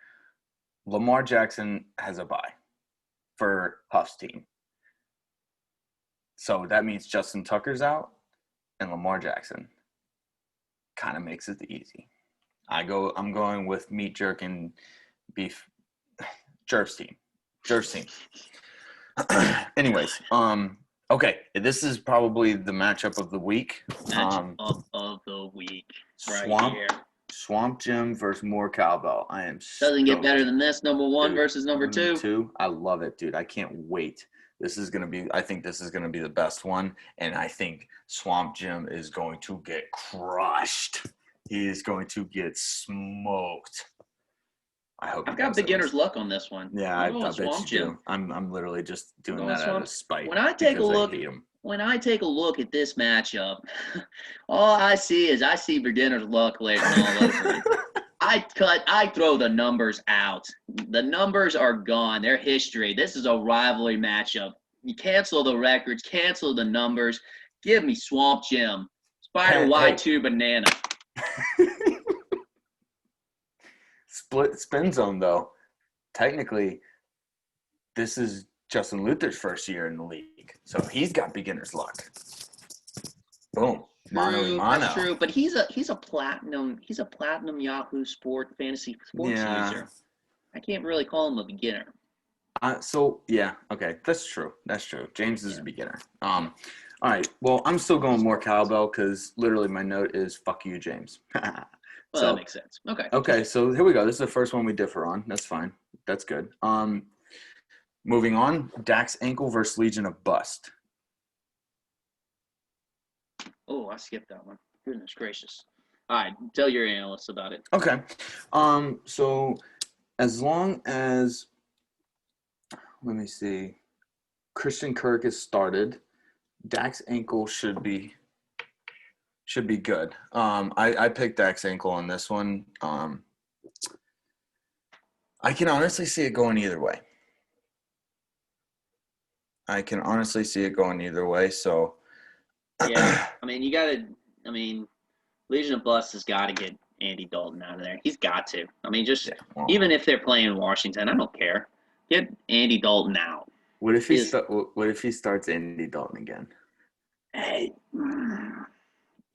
Lamar Jackson has a bye for Huff's team. So that means Justin Tucker's out and Lamar Jackson kind of makes it easy. I'm going with meat jerk and beef. Jerk's team. Anyways, okay, this is probably the matchup of the week. Matchup of the week. Right here. Swamp Jim versus Moore Cowbell. I am doesn't get better than this. Number 1 versus number 2. I love it, dude. I can't wait. I think this is gonna be the best one, and I think Swamp Jim is going to get crushed. He is going to get smoked. I hope I've got beginner's luck on this one. Yeah, I bet you do. I'm literally just doing that out of spite. When I take a look at this matchup, all I see beginner's luck later all over it. I throw the numbers out. The numbers are gone. They're history. This is a rivalry matchup. You cancel the records, cancel the numbers. Give me Swamp Jim. Spider Y2 banana. Split spin zone, though. Technically, this is Justin Luther's first year in the league, so he's got beginner's luck. Boom. That's true, but he's a platinum Yahoo fantasy sports user. I can't really call him a beginner. Okay, that's true. James is a beginner. All right. Well, I'm still going more cowbell because literally my note is "fuck you, James." Well, that makes sense. Okay. Okay, so here we go. This is the first one we differ on. That's fine. That's good. Moving on, Dax ankle versus Legion of Bust. Oh, I skipped that one. Goodness gracious. All right, tell your analysts about it. Okay. So as long as, let me see, Christian Kirk is started, Dax ankle should be good. I picked Dax ankle on this one. I can honestly see it going either way. So yeah, Legion of Bust has got to get Andy Dalton out of there. He's got to. Even if they're playing Washington, I don't care. Get Andy Dalton out. What if he starts Andy Dalton again? Hey,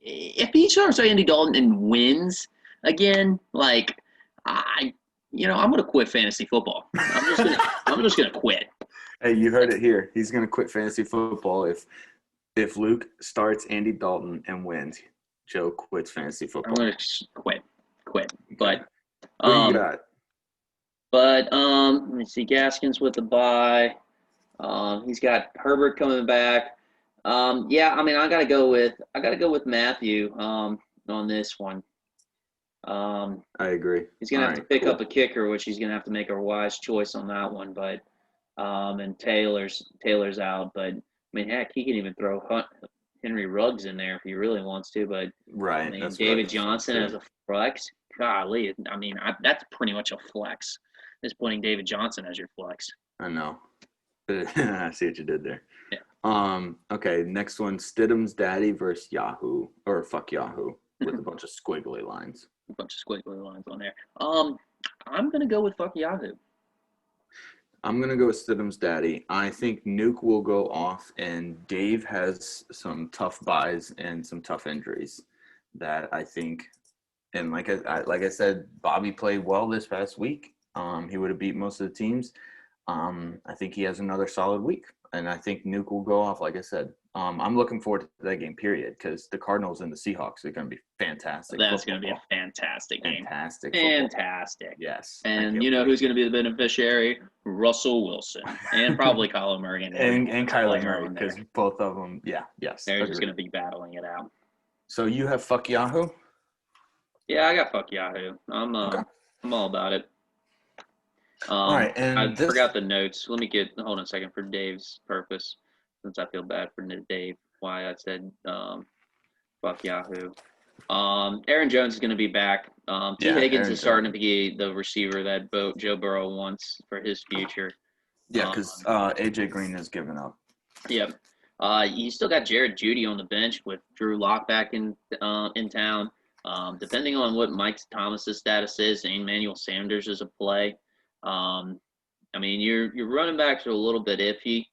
if he starts Andy Dalton and wins again, I'm gonna quit fantasy football. I'm just gonna quit. Hey, you heard it here. He's gonna quit fantasy football if Luke starts Andy Dalton and wins. Joe quits fantasy football. I'm gonna quit. But who you got? But let me see. Gaskins with the bye. He's got Herbert coming back. I gotta go with Matthew on this one. I agree. He's gonna have to pick up a kicker, which he's gonna have to make a wise choice on that one. But and Taylor's out, but heck, he can even throw Henry Ruggs in there if he really wants to. But right, David Johnson as a flex. Golly, that's pretty much a flex. Is putting David Johnson as your flex. I know. I see what you did there. Yeah. Okay, next one, Stidham's daddy versus Yahoo, or fuck Yahoo, with a bunch of squiggly lines. A bunch of squiggly lines on there. I'm gonna go with fuck Yahoo. I'm gonna go with Stidham's daddy. I think Nuke will go off, and Dave has some tough buys and some tough injuries that I think. And like I said, Bobby played well this past week. He would have beat most of the teams. I think he has another solid week, and I think Nuke will go off. Like I said, I'm looking forward to that game. Period, because the Cardinals and the Seahawks are going to be fantastic. That's going to be a fantastic game. Fantastic. Yes. And you know who's going to be the beneficiary? Russell Wilson and probably Kyler Murray and Kyler Murray, because both of them. Yeah. Yes. They're just going to be battling it out. So you have fuck Yahoo? Yeah, I got fuck Yahoo. I'm all about it. All right, and I forgot the notes. Hold on a second for Dave's purpose, since I feel bad for Dave. Why I said fuck Yahoo. Aaron Jones is going to be back. T. Higgins is starting to be the receiver that Joe Burrow wants for his future. Yeah, because AJ Green has given up. Yep. You still got Jared Jeudy on the bench with Drew Lock back in town. Depending on what Mike Thomas's status is, Emmanuel Sanders is a play. Your running backs are a little bit iffy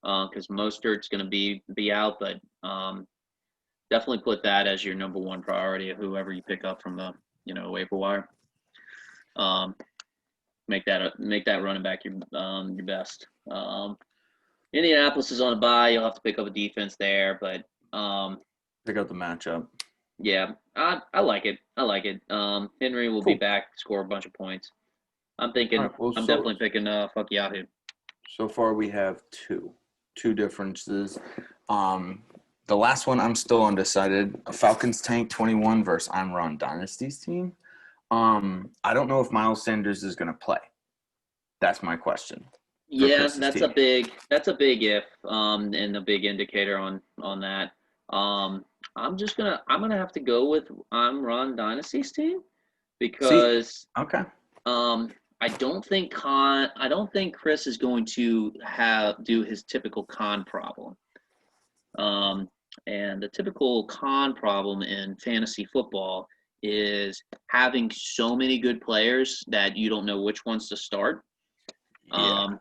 because Mostert's going to be out, but definitely put that as your number one priority of whoever you pick up from the waiver wire. Make that running back your best. Indianapolis is on a bye. You'll have to pick up a defense there, but pick up the matchup. Yeah, I like it. Henry will be back, score a bunch of points. I'm thinking. Right, I'm definitely picking fuck Yahoo. So far, we have two differences. The last one, I'm still undecided. Falcons tank 21 versus I'm Ron Dynasty's team. I don't know if Miles Sanders is going to play. That's my question. Yeah, that's a big if, and a big indicator on that. I'm gonna have to go with I'm Ron Dynasty's team because okay. I don't think Chris is going to do his typical con problem. And the typical con problem in fantasy football is having so many good players that you don't know which ones to start. Yeah.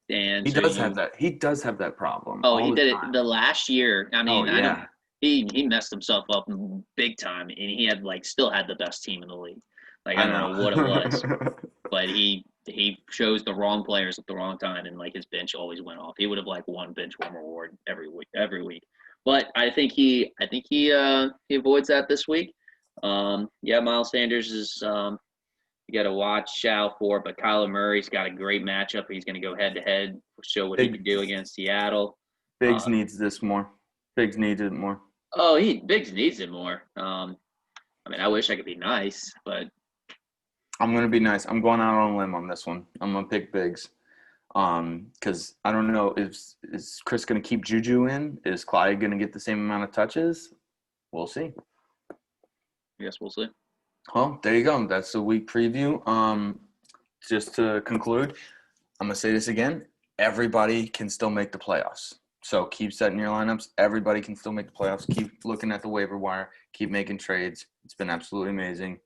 And he does have that. He does have that problem. Oh, he did it the last year. I mean, I don't. He messed himself up big time, and he had still had the best team in the league. I don't know what it was, but he chose the wrong players at the wrong time, and his bench always went off. He would have won bench warmer award every week. But I think he avoids that this week. Miles Sanders is you got to watch out for, but Kyler Murray's got a great matchup. He's going to go head to head, show what he can do against Seattle. Biggs needs this more. Biggs needs it more. Oh, Biggs needs it more. I wish I could be nice, but I'm going to be nice. I'm going out on a limb on this one. I'm going to pick Biggs. Because I don't know, is Chris going to keep Juju in? Is Clyde going to get the same amount of touches? We'll see. I guess we'll see. Well, there you go. That's the week preview. Just to conclude, I'm going to say this again. Everybody can still make the playoffs. So keep setting your lineups. Everybody can still make the playoffs. Keep looking at the waiver wire. Keep making trades. It's been absolutely amazing.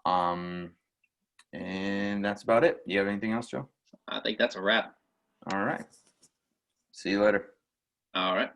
And that's about it. You have anything else, Joe? I think that's a wrap. All right. See you later. All right.